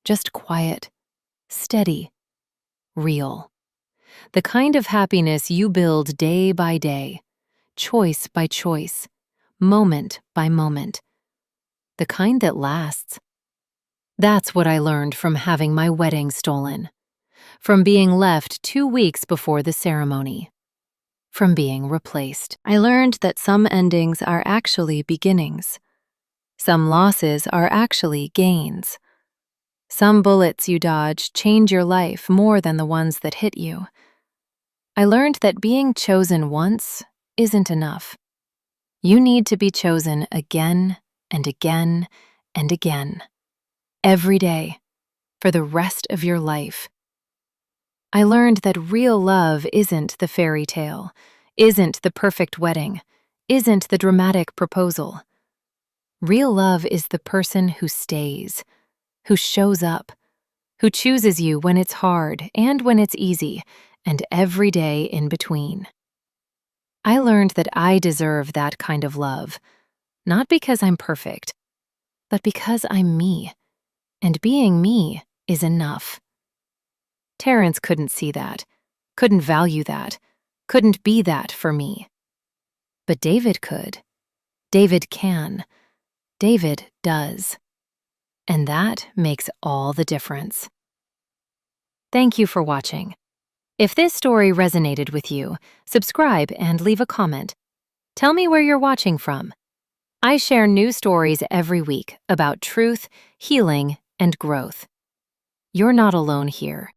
S1: just quiet, steady, real. The kind of happiness you build day by day, choice by choice, moment by moment, the kind that lasts. That's what I learned from having my wedding stolen, from being left 2 weeks before the ceremony, from being replaced. I learned that some endings are actually beginnings. Some losses are actually gains. Some bullets you dodge change your life more than the ones that hit you. I learned that being chosen once isn't enough. You need to be chosen again and again and again, every day, for the rest of your life. I learned that real love isn't the fairy tale, isn't the perfect wedding, isn't the dramatic proposal. Real love is the person who stays, who shows up, who chooses you when it's hard and when it's easy, and every day in between. I learned that I deserve that kind of love, not because I'm perfect, but because I'm me, and being me is enough. Terrence couldn't see that, couldn't value that, couldn't be that for me. But David could. David can. David does. And that makes all the difference. Thank you for watching. If this story resonated with you, subscribe and leave a comment. Tell me where you're watching from. I share new stories every week about truth, healing, and growth. You're not alone here.